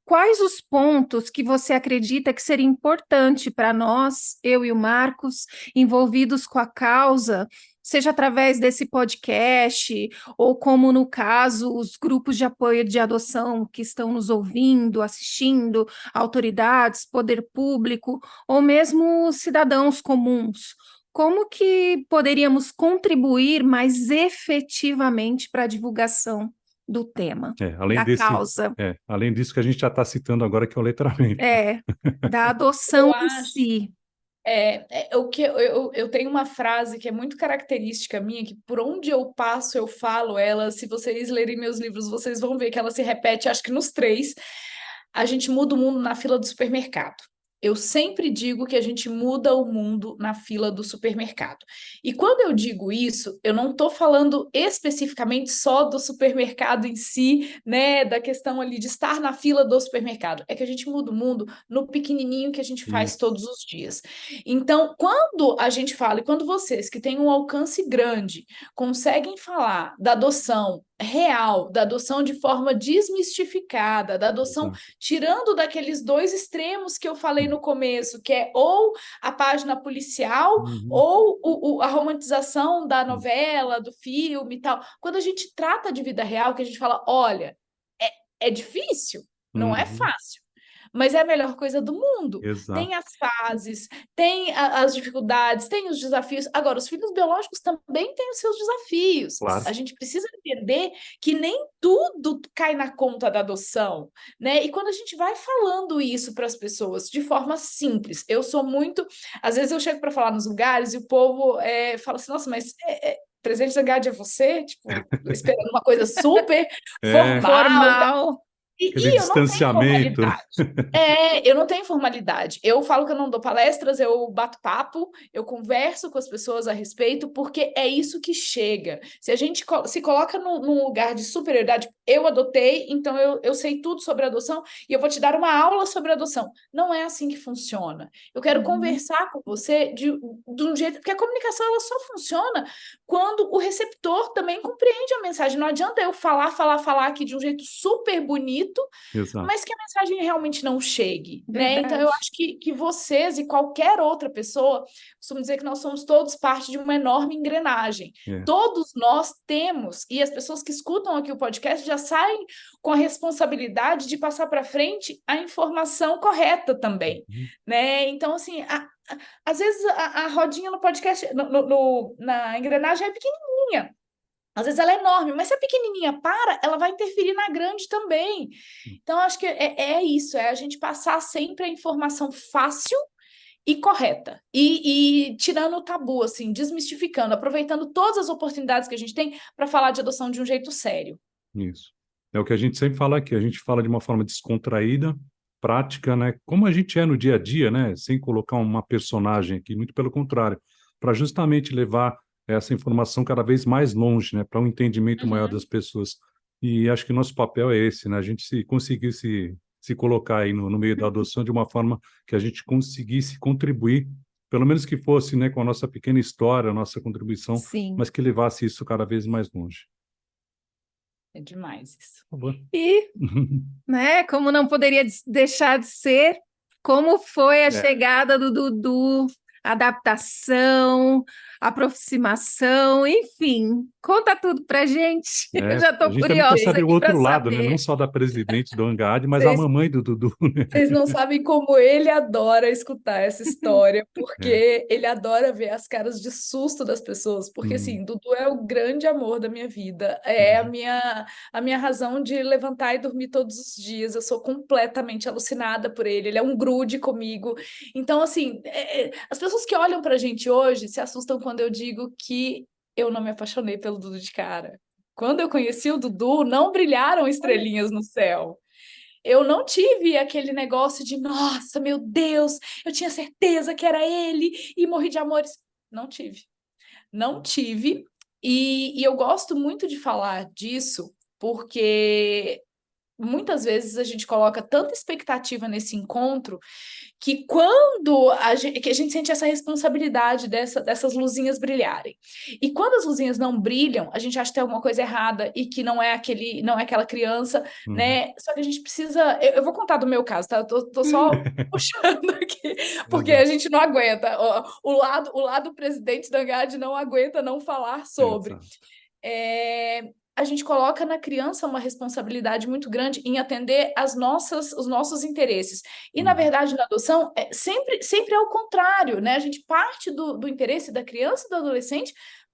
quais os pontos que você acredita que seria importante para nós, eu e o Marcos, envolvidos com a causa, seja através desse podcast, ou como no caso, os grupos de apoio de adoção que estão nos ouvindo, assistindo, autoridades, poder público, ou mesmo cidadãos comuns? Como que poderíamos contribuir mais efetivamente para a divulgação do tema, Além da desse, causa, além disso que a gente já está citando agora, que é o letramento. da adoção Eu em acho. si? Eu tenho uma frase que é muito característica minha, que por onde eu passo eu falo ela. Se vocês lerem meus livros, vocês vão ver que ela se repete, acho que nos 3. A gente muda o mundo na fila do supermercado. Eu sempre digo que a gente muda o mundo na fila do supermercado. E quando eu digo isso, eu não estou falando especificamente só do supermercado em si, né, da questão ali de estar na fila do supermercado. É que a gente muda o mundo no pequenininho que a gente faz todos os dias. Então, quando a gente fala, e quando vocês que têm um alcance grande conseguem falar da adoção real, da adoção de forma desmistificada, da adoção Exato. tirando daqueles 2 extremos que eu falei no começo, que é ou a página policial ou a romantização da novela, do filme e tal. Quando a gente trata de vida real, que a gente fala, olha, é difícil, não é fácil, mas é a melhor coisa do mundo. Exato. Tem as fases, tem as dificuldades, tem os desafios. Agora, os filhos biológicos também têm os seus desafios. Claro. A gente precisa entender que nem tudo cai na conta da adoção, né? E quando a gente vai falando isso para as pessoas de forma simples, eu sou muito... Às vezes eu chego para falar nos lugares e o povo fala assim, nossa, mas presente da GAD é você? Tipo, esperando uma coisa super formal. Aquele Eu não tenho distanciamento. formalidade. Eu não tenho formalidade. Eu falo que eu não dou palestras, eu bato papo, eu converso com as pessoas a respeito, porque é isso que chega. Se a gente se coloca num lugar de superioridade, eu adotei, então eu sei tudo sobre adoção e eu vou te dar uma aula sobre adoção. Não é assim que funciona. Eu quero conversar com você de um jeito... Porque a comunicação ela só funciona quando o receptor também compreende a mensagem. Não adianta eu falar aqui de um jeito super bonito, Exato. mas que a mensagem realmente não chegue, né? Verdade. Então, eu acho que vocês e qualquer outra pessoa, costumo dizer que nós somos todos parte de uma enorme engrenagem. Todos nós temos, e as pessoas que escutam aqui o podcast já saem com a responsabilidade de passar para frente a informação correta também, né? Então, assim, às vezes a rodinha no podcast, na engrenagem é pequenininha. Às vezes ela é enorme, mas se a pequenininha para, ela vai interferir na grande também. Então, acho que é isso, é a gente passar sempre a informação fácil e correta. E tirando o tabu, assim, desmistificando, aproveitando todas as oportunidades que a gente tem para falar de adoção de um jeito sério. Isso. É o que a gente sempre fala aqui, a gente fala de uma forma descontraída, prática, né? Como a gente é no dia a dia, né? Sem colocar uma personagem aqui, muito pelo contrário, para justamente levar essa informação cada vez mais longe, né? Para um entendimento maior das pessoas. E acho que nosso papel é esse, né? A gente conseguir se colocar aí no meio da adoção de uma forma que a gente conseguisse contribuir, pelo menos que fosse, né, com a nossa pequena história, a nossa contribuição, Sim. mas que levasse isso cada vez mais longe. É demais isso. Por favor. E, né, como não poderia deixar de ser, como foi a chegada do Dudu, a adaptação, a aproximação, enfim, conta tudo pra gente. Eu já A estou gente também quer curiosa saber o aqui para outro lado, né? saber. Não só da presidente do Angad, mas a Vocês mamãe do Dudu, né? Vocês não sabem como ele adora escutar essa história, É. porque ele adora ver as caras de susto das pessoas, porque Hum, assim, Dudu é o grande amor da minha vida, é a minha razão de levantar e dormir todos os dias. Eu sou completamente alucinada por ele, ele é um grude comigo. Então, assim, as pessoas que olham pra gente hoje se assustam quando eu digo que eu não me apaixonei pelo Dudu de cara. Quando eu conheci o Dudu, não brilharam estrelinhas no céu. Eu não tive aquele negócio de, nossa, meu Deus, eu tinha certeza que era ele e morri de amores. Não tive. Não tive. E eu gosto muito de falar disso, porque muitas vezes a gente coloca tanta expectativa nesse encontro que quando que a gente sente essa responsabilidade dessas luzinhas brilharem. E quando as luzinhas não brilham, a gente acha que tem alguma coisa errada e que não é aquela criança, hum. né? Só que a gente precisa. Eu vou contar do meu caso, tá? Eu tô só puxando aqui, porque a Exato, gente não aguenta. O lado presidente da GAD não aguenta não falar sobre. exato. A gente coloca na criança uma responsabilidade muito grande em atender os nossos interesses. E, na Hum. verdade, na adoção, sempre é o contrário, né? A gente parte do interesse da criança e do adolescente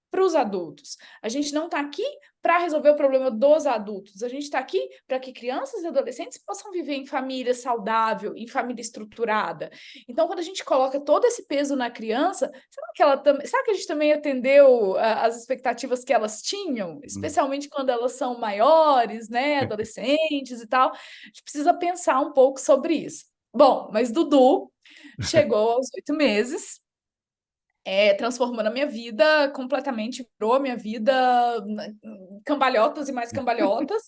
para os adultos. A gente não está aqui para resolver o problema dos adultos. A gente está aqui para que crianças e adolescentes possam viver em família saudável, em família estruturada. Então, quando a gente coloca todo esse peso na criança, será que a gente também atendeu as expectativas que elas tinham? Hum. Especialmente quando elas são maiores, né, adolescentes e tal. A gente precisa pensar um pouco sobre isso. Bom, mas Dudu chegou aos 8 meses, transformando a minha vida completamente, virou a minha vida cambalhotas e mais cambalhotas.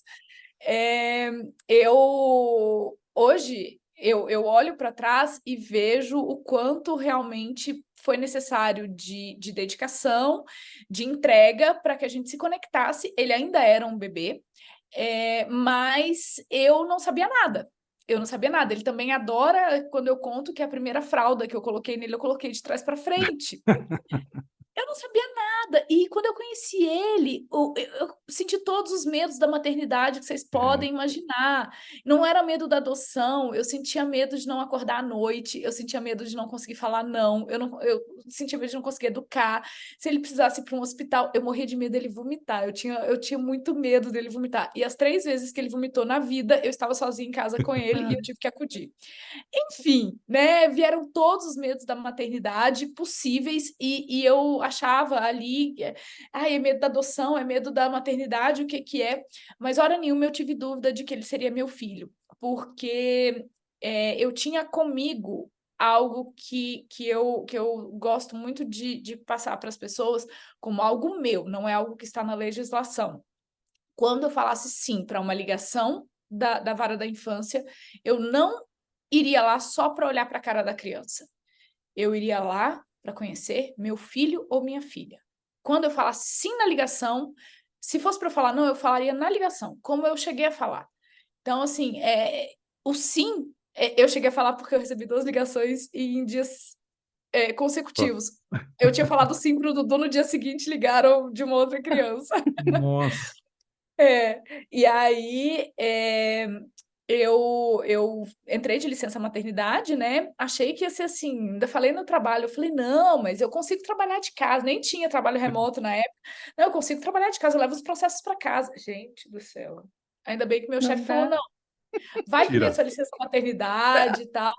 Hoje eu olho para trás e vejo o quanto realmente foi necessário de dedicação, de entrega para que a gente se conectasse. Ele ainda era um bebê, mas eu não sabia nada. Eu não sabia nada. Ele também adora quando eu conto que a primeira fralda que eu coloquei nele, eu coloquei de trás para frente. Eu não sabia nada. E quando eu conheci ele, eu senti todos os medos da maternidade que vocês É. podem imaginar. Não era medo da adoção, eu sentia medo de não acordar à noite, eu sentia medo de não conseguir falar não, eu sentia medo de não conseguir educar. Se ele precisasse ir para um hospital, eu morria de medo dele vomitar. Eu tinha muito medo dele vomitar. E as 3 vezes que ele vomitou na vida, eu estava sozinha em casa com ele e eu tive que acudir. Enfim, né? Vieram todos os medos da maternidade possíveis e eu achava ali, é medo da adoção, é medo da maternidade, o que que é? Mas hora nenhuma eu tive dúvida de que ele seria meu filho, porque eu tinha comigo algo que eu gosto muito de passar para as pessoas como algo meu, não é algo que está na legislação. Quando eu falasse sim para uma ligação da vara da infância, eu não iria lá só para olhar para a cara da criança. Eu iria lá para conhecer meu filho ou minha filha. Quando eu falasse sim na ligação, se fosse para eu falar não, eu falaria na ligação, como eu cheguei a falar. Então, assim, o sim, eu cheguei a falar porque eu recebi 2 ligações e em dias Pô. consecutivos. Eu tinha falado sim pro Dudu, no dia seguinte ligaram de uma outra criança. Nossa. E aí eu entrei de licença maternidade, né? Achei que ia ser assim, ainda falei no trabalho, eu falei, não, mas eu consigo trabalhar de casa, nem tinha trabalho remoto na época. Não, eu consigo trabalhar de casa, eu levo os processos para casa. Gente do céu. Ainda bem que meu Não chefe falou, dá. não, vai pedir Tira. essa licença maternidade e tal.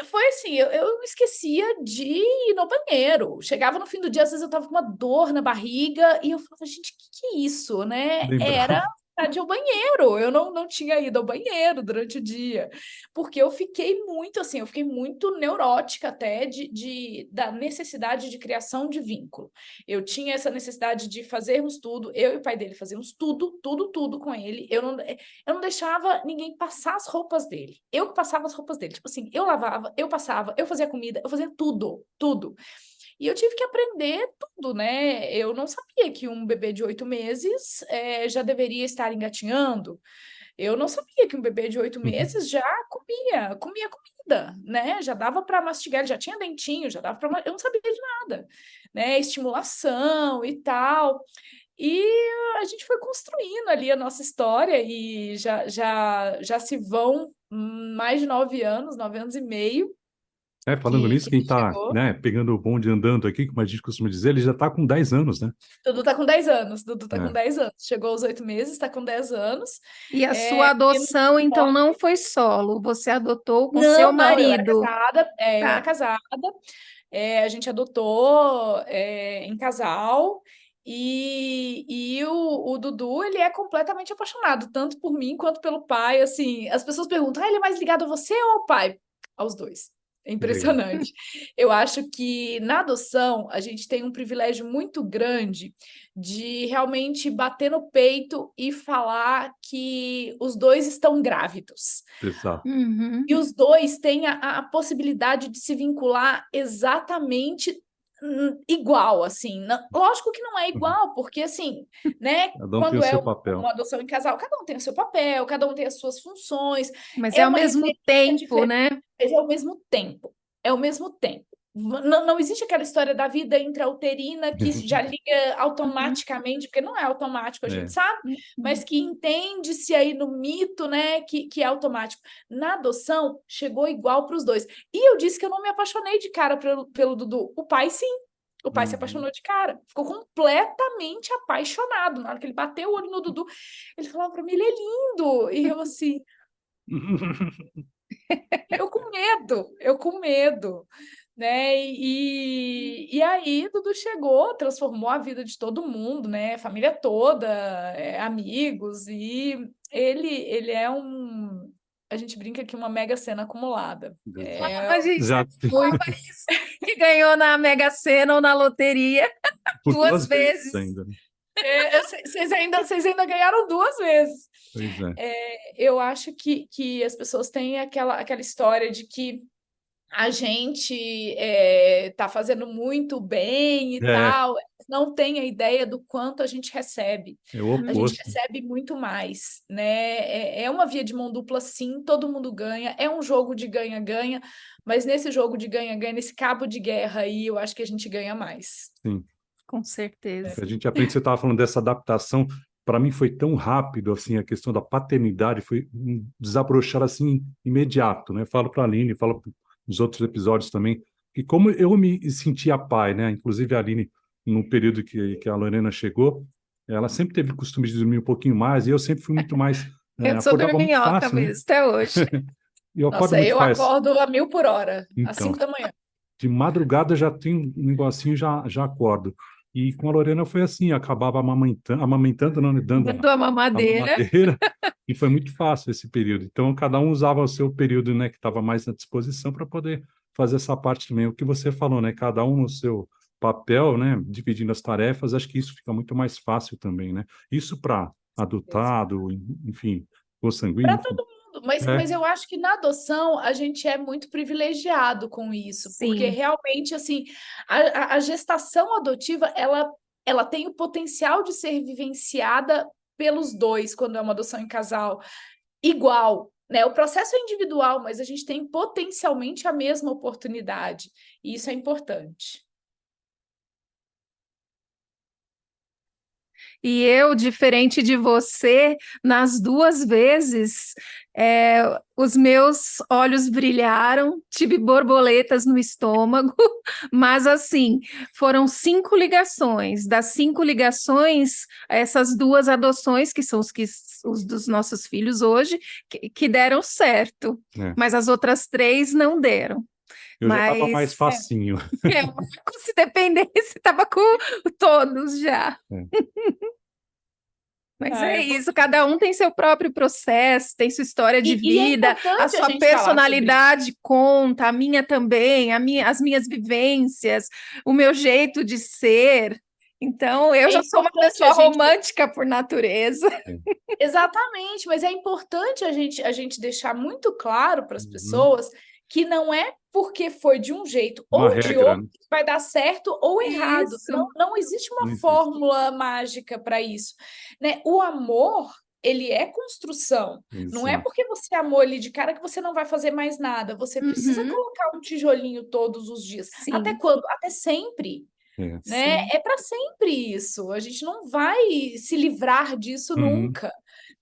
Foi assim, eu esquecia de ir no banheiro. Chegava no fim do dia, às vezes eu tava com uma dor na barriga e eu falava, gente, o que é isso, né? Era Lembrava. de ir ao banheiro. Eu não tinha ido ao banheiro durante o dia, porque eu fiquei muito assim, eu fiquei muito neurótica até da necessidade de criação de vínculo. Eu tinha essa necessidade de fazermos tudo, eu e o pai dele fazíamos tudo, tudo, tudo com ele. Eu não deixava ninguém passar as roupas dele. Eu que passava as roupas dele. Tipo assim, eu lavava, eu passava, eu fazia comida, eu fazia tudo, tudo. E eu tive que aprender tudo, né? Eu não sabia que um bebê de 8 meses já deveria estar engatinhando. Eu não sabia que um bebê de 8 meses já comia comida, né? Já dava para mastigar, ele já tinha dentinho, já dava para... Eu não sabia de nada, né? Estimulação e tal. E a gente foi construindo ali a nossa história e já se vão mais de 9 anos e meio Falando nisso, que quem ele está, chegou. né, pegando o bonde andando aqui, como a gente costuma dizer, ele já está com 10 anos, né? Dudu tá com 10 anos, Dudu tá com É. 10 anos. Chegou aos 8 meses, tá com 10 anos. E a sua E não adoção, então, importa. não foi solo, você adotou com seu Não, eu era marido. casada, eu era Tá. casada, a gente adotou em casal, e o Dudu, ele é completamente apaixonado, tanto por mim quanto pelo pai, assim, as pessoas perguntam, ele é mais ligado a você ou ao pai? Aos dois. É Que legal. impressionante. Eu acho que na adoção a gente tem um privilégio muito grande de realmente bater no peito e falar que os dois estão grávidos. Exato. Uhum. E os dois têm a possibilidade de se vincular exatamente igual, assim. Lógico que não é igual, porque, assim, né, Cada um tem o quando é seu papel. uma adoção em casal, cada um tem o seu papel, cada um tem as suas funções, Mas é é ao uma mesmo referência tempo, diferente, né? mas é ao mesmo tempo. É ao mesmo tempo. Não existe aquela história da vida intrauterina que já liga automaticamente, porque não é automático, a gente sabe, mas que entende-se aí no mito, né, que é automático. Na adoção, chegou igual para os dois. E eu disse que eu não me apaixonei de cara pelo Dudu. O pai, sim. O pai se apaixonou de cara. Ficou completamente apaixonado. Na hora que ele bateu o olho no Dudu, ele falava para mim, ele é lindo. E eu assim... eu com medo, né? E aí Dudu chegou, transformou a vida de todo mundo, né? Família toda, amigos, e ele é a gente brinca aqui, uma mega sena acumulada. A gente Já falava isso, que ganhou na Mega Sena ou na loteria por 2 vezes. ainda, né? Vocês ainda ganharam 2 vezes. Pois é. Eu acho que as pessoas têm aquela história de que a gente está fazendo muito bem e tal, não tem a ideia do quanto a gente recebe. É o A gente oposto. recebe muito mais, né? É uma via de mão dupla, sim, todo mundo ganha, é um jogo de ganha-ganha, mas nesse jogo de ganha-ganha, nesse cabo de guerra aí, eu acho que a gente ganha mais. Sim. Com certeza. A gente aprende, você estava falando dessa adaptação, para mim foi tão rápido, assim, a questão da paternidade foi um desabrochar, assim, imediato, né? Falo para a Aline, falo nos outros episódios também, que como eu me sentia pai, né? Inclusive a Aline, no período que a Lorena chegou, ela sempre teve o costume de dormir um pouquinho mais, e eu sempre fui muito mais... Eu sou acordava muito dorminhoca fácil, né? mesmo, até hoje. E eu acordo Nossa, muito eu fácil. acordo a 1000 por hora, às Então, 5 da manhã. de madrugada já tem um negocinho, já acordo. E com a Lorena foi assim, acabava amamentando não, né, dando Dando a a mamadeira. mamadeira, e foi muito fácil esse período. Então, cada um usava o seu período, né, que estava mais à disposição para poder fazer essa parte também. O que você falou, né, cada um no seu papel, né, dividindo as tarefas, acho que isso fica muito mais fácil também, né? Isso para adotado, enfim, consanguíneo. Para todo mundo, mas eu acho que na adoção a gente é muito privilegiado com isso, porque Sim. realmente, assim, a gestação adotiva, ela tem o potencial de ser vivenciada pelos dois, quando é uma adoção em casal, igual, né? O processo é individual, mas a gente tem potencialmente a mesma oportunidade, e isso é importante. E eu, diferente de você, nas 2 vezes, os meus olhos brilharam, tive borboletas no estômago, mas assim, foram 5 ligações. Das 5 ligações, essas 2 adoções, que são os dos nossos filhos hoje, que deram certo, mas as outras 3 não deram. Eu já estava mais facinho. Se dependesse, estava com todos já. Mas é isso, cada um tem seu próprio processo, tem sua história de vida, a sua personalidade conta, a minha também, as minhas vivências, o meu jeito de ser. Então, eu já sou uma pessoa romântica por natureza. Exatamente, mas é importante a gente deixar muito claro para as pessoas que não é porque foi de um jeito Uma ou de regra, outro né? que vai dar certo ou errado. Isso. Não existe uma Não existe. fórmula mágica para isso, né? O amor, ele é construção. Não é Exato. porque você amou ali de cara que você não vai fazer mais nada. Você precisa Uhum. colocar um tijolinho todos os dias. Até Sim, quando? Até sempre, É. né? sim. É para sempre isso. A gente não vai se livrar disso Uhum. nunca,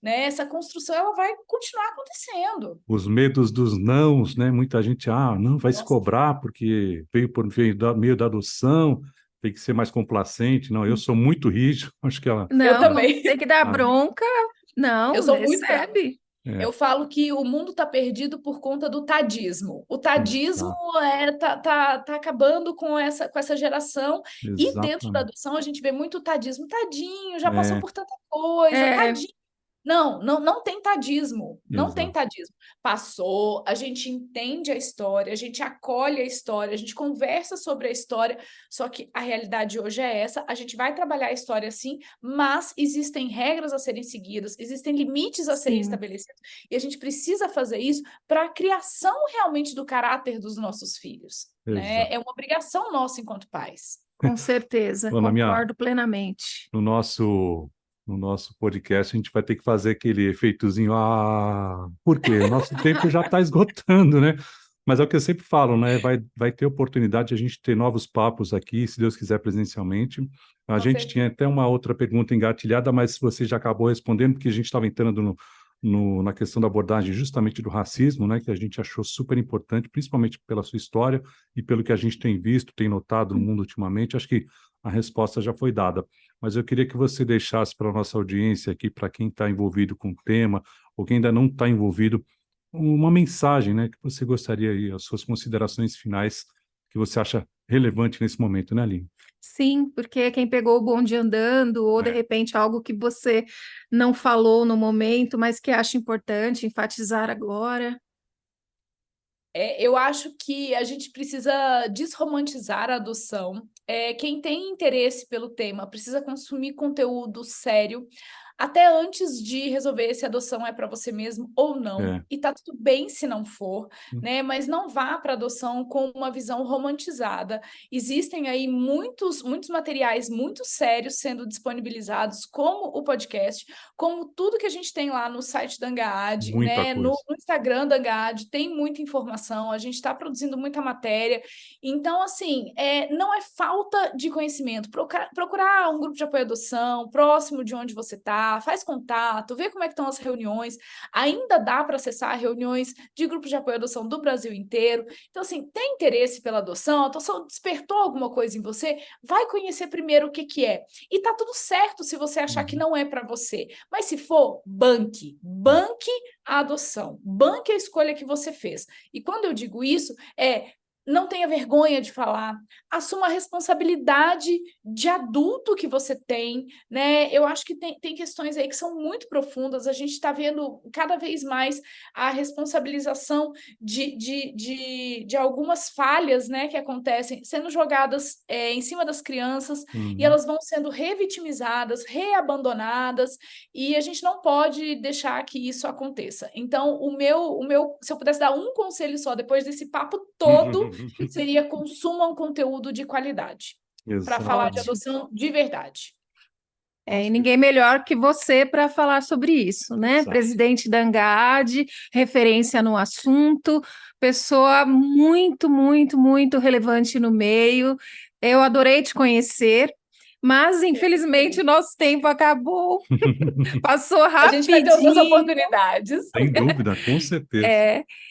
né? Essa construção ela vai continuar acontecendo. Os medos dos nãos, né? Muita gente, não vai se Nossa, cobrar porque veio meio da adoção, tem que ser mais complacente. Não, eu sou muito rígido, acho que ela... eu Não também. tem que dar a- bronca, Eu não, sou muito brava. recebe. é, Eu falo que o mundo está perdido por conta do tadismo. O tadismo exato, tá acabando com essa geração. E dentro da exatamente. adoção a gente vê muito tadismo. Tadinho, já passou É, por tanta coisa, É, tadinho. Não tem tadismo, não tem exato. tadismo. Passou, a gente entende a história, a gente acolhe a história, a gente conversa sobre a história, só que a realidade hoje é essa, a gente vai trabalhar a história sim, mas existem regras a serem seguidas, existem limites a serem sim, estabelecidos, e a gente precisa fazer isso para a criação realmente do caráter dos nossos filhos, né? Exato. É uma obrigação nossa enquanto pais. com certeza, Bom, concordo plenamente. no nosso podcast, a gente vai ter que fazer aquele efeitozinho. Por quê? O nosso tempo já está esgotando, né? Mas é o que eu sempre falo, né? Vai ter oportunidade de a gente ter novos papos aqui, se Deus quiser, presencialmente. A Com gente tinha certeza. até uma outra pergunta engatilhada, mas você já acabou respondendo, porque a gente estava entrando na questão da abordagem justamente do racismo, né? Que a gente achou super importante, principalmente pela sua história e pelo que a gente tem visto, tem notado no mundo ultimamente. Acho que a resposta já foi dada. Mas eu queria que você deixasse para a nossa audiência aqui, para quem está envolvido com o tema, ou quem ainda não está envolvido, uma mensagem, né, que você gostaria aí, as suas considerações finais que você acha relevante nesse momento, né, Aline? Sim, porque quem pegou o bonde andando, ou de É. repente algo que você não falou no momento, mas que acha importante enfatizar agora. Eu acho que a gente precisa desromantizar a adoção. Quem tem interesse pelo tema precisa consumir conteúdo sério, até antes de resolver se a adoção é para você mesmo ou não. É. E tá tudo bem se não for, né? Mas não vá para a adoção com uma visão romantizada. Existem aí muitos materiais muito sérios sendo disponibilizados, como o podcast, como tudo que a gente tem lá no site da Angaad, Muita né? coisa. No Instagram da Angaad tem muita informação, a gente está produzindo muita matéria. Então, assim, não é falta de conhecimento. Procurar um grupo de apoio à adoção, próximo de onde você está, faz contato, vê como é que estão as reuniões. Ainda dá para acessar reuniões de grupos de apoio à adoção do Brasil inteiro. Então, assim, tem interesse pela adoção? A adoção despertou alguma coisa em você? Vai conhecer primeiro o que que é. E tá tudo certo se você achar que não é para você. Mas se for, banque. Banque a adoção. Banque a escolha que você fez. E quando eu digo isso, não tenha vergonha de falar, assuma a responsabilidade de adulto que você tem, né? Eu acho que tem questões aí que são muito profundas, a gente está vendo cada vez mais a responsabilização de algumas falhas, né, que acontecem, sendo jogadas em cima das crianças, e Uhum. elas vão sendo revitimizadas, reabandonadas, e a gente não pode deixar que isso aconteça. Então, se eu pudesse dar um conselho só, depois desse papo todo, seria consumam conteúdo de qualidade para falar de Exatamente. Ótimo. adoção de verdade. E ninguém melhor que você para falar sobre isso, né? Exato. Presidente da Angaad, referência no assunto, pessoa muito, muito, muito relevante no meio. Eu adorei te conhecer, mas infelizmente o nosso tempo acabou, passou A gente vai ter outras rapidinho. oportunidades. Sem dúvida, com certeza.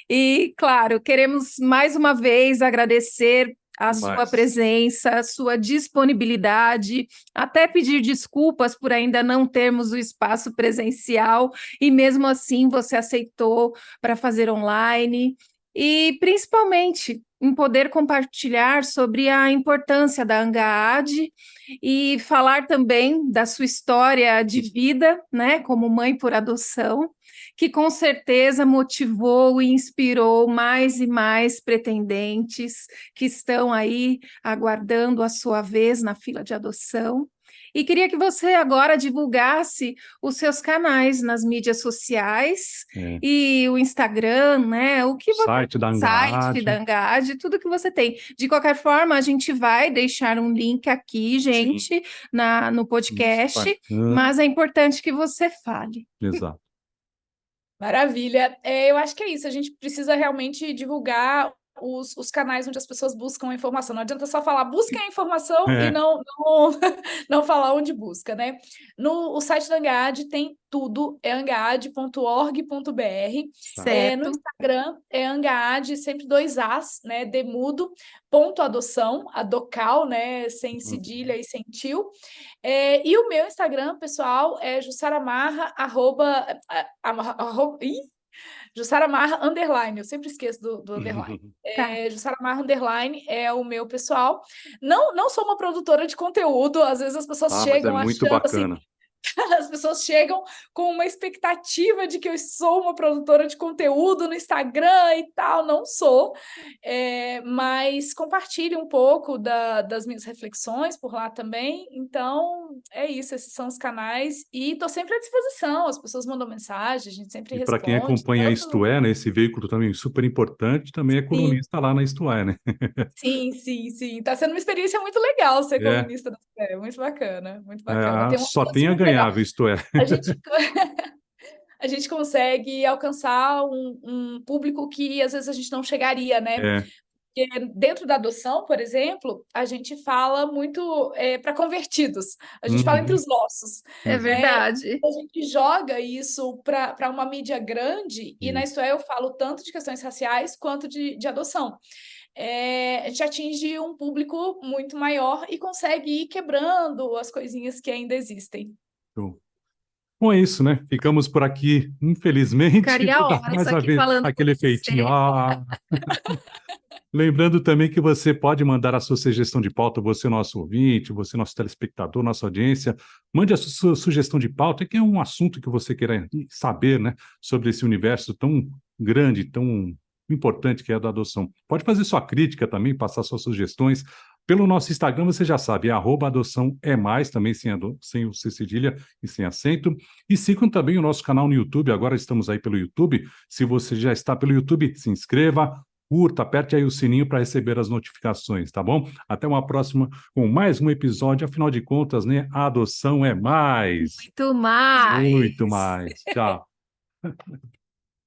E, claro, queremos mais uma vez agradecer a sua Mas, presença, a sua disponibilidade, até pedir desculpas por ainda não termos o espaço presencial, e mesmo assim você aceitou para fazer online, e principalmente em poder compartilhar sobre a importância da Angaad e falar também da sua história de vida, né, como mãe por adoção, que com certeza motivou e inspirou mais e mais pretendentes que estão aí aguardando a sua vez na fila de adoção. E queria que você agora divulgasse os seus canais nas mídias sociais e o Instagram, né? O que Site da site Angaad. da Angaad, tudo que você tem. De qualquer forma, a gente vai deixar um link aqui, gente, no podcast, mas é importante que você fale. Exato. Maravilha. Eu acho que é isso. A gente precisa realmente divulgar os canais onde as pessoas buscam a informação. Não adianta só falar busquem a informação e não falar onde busca, né? O site da Angaad tem tudo, é angaad.org.br. No Instagram é Angaad, sempre 2 As, né? Demudo, ponto adoção, adocal, né? Sem cedilha e sem tio. E o meu Instagram, pessoal, é Jussaramarra, Jussaramarra, underline, eu sempre esqueço do underline. Jussaramarra, underline, é o meu pessoal. Não sou uma produtora de conteúdo, às vezes as pessoas chegam mas é muito achando bacana. assim, as pessoas chegam com uma expectativa de que eu sou uma produtora de conteúdo no Instagram e tal, não sou, mas compartilho um pouco das minhas reflexões por lá também, então é isso, esses são os canais, e estou sempre à disposição, as pessoas mandam mensagem, a gente sempre responde. Para quem acompanha a Isto É, né, esse veículo também super importante, também é colunista lá na Isto É, né? Sim. Está sendo uma experiência muito legal ser colunista da Isto É, muito bacana, muito bacana. Só tem a ganhar, Isto É. A gente consegue alcançar um público que às vezes a gente não chegaria, né? Porque dentro da adoção, por exemplo, a gente fala muito para convertidos, a gente fala entre os nossos. É verdade. A gente joga isso para uma mídia grande, e na Isto É eu falo tanto de questões raciais quanto de adoção. A gente atinge um público muito maior e consegue ir quebrando as coisinhas que ainda existem. Bom, é isso, né? Ficamos por aqui, infelizmente. Ficaria horas mais uma aqui vez, falando aquele efeitinho. Lembrando também que você pode mandar a sua sugestão de pauta, você nosso ouvinte, você nosso telespectador, nossa audiência, mande a sua sugestão de pauta, que é um assunto que você queira saber, né, sobre esse universo tão grande, tão importante que é a da adoção. Pode fazer sua crítica também, passar suas sugestões. Pelo nosso Instagram, você já sabe, é @adoçãoemais, também sem o C cedilha e sem acento. E sigam também o nosso canal no YouTube, agora estamos aí pelo YouTube. Se você já está pelo YouTube, se inscreva, curta, aperte aí o sininho para receber as notificações, tá bom? Até uma próxima com mais um episódio. Afinal de contas, né, a adoção é mais. Muito mais. Muito mais. Tchau.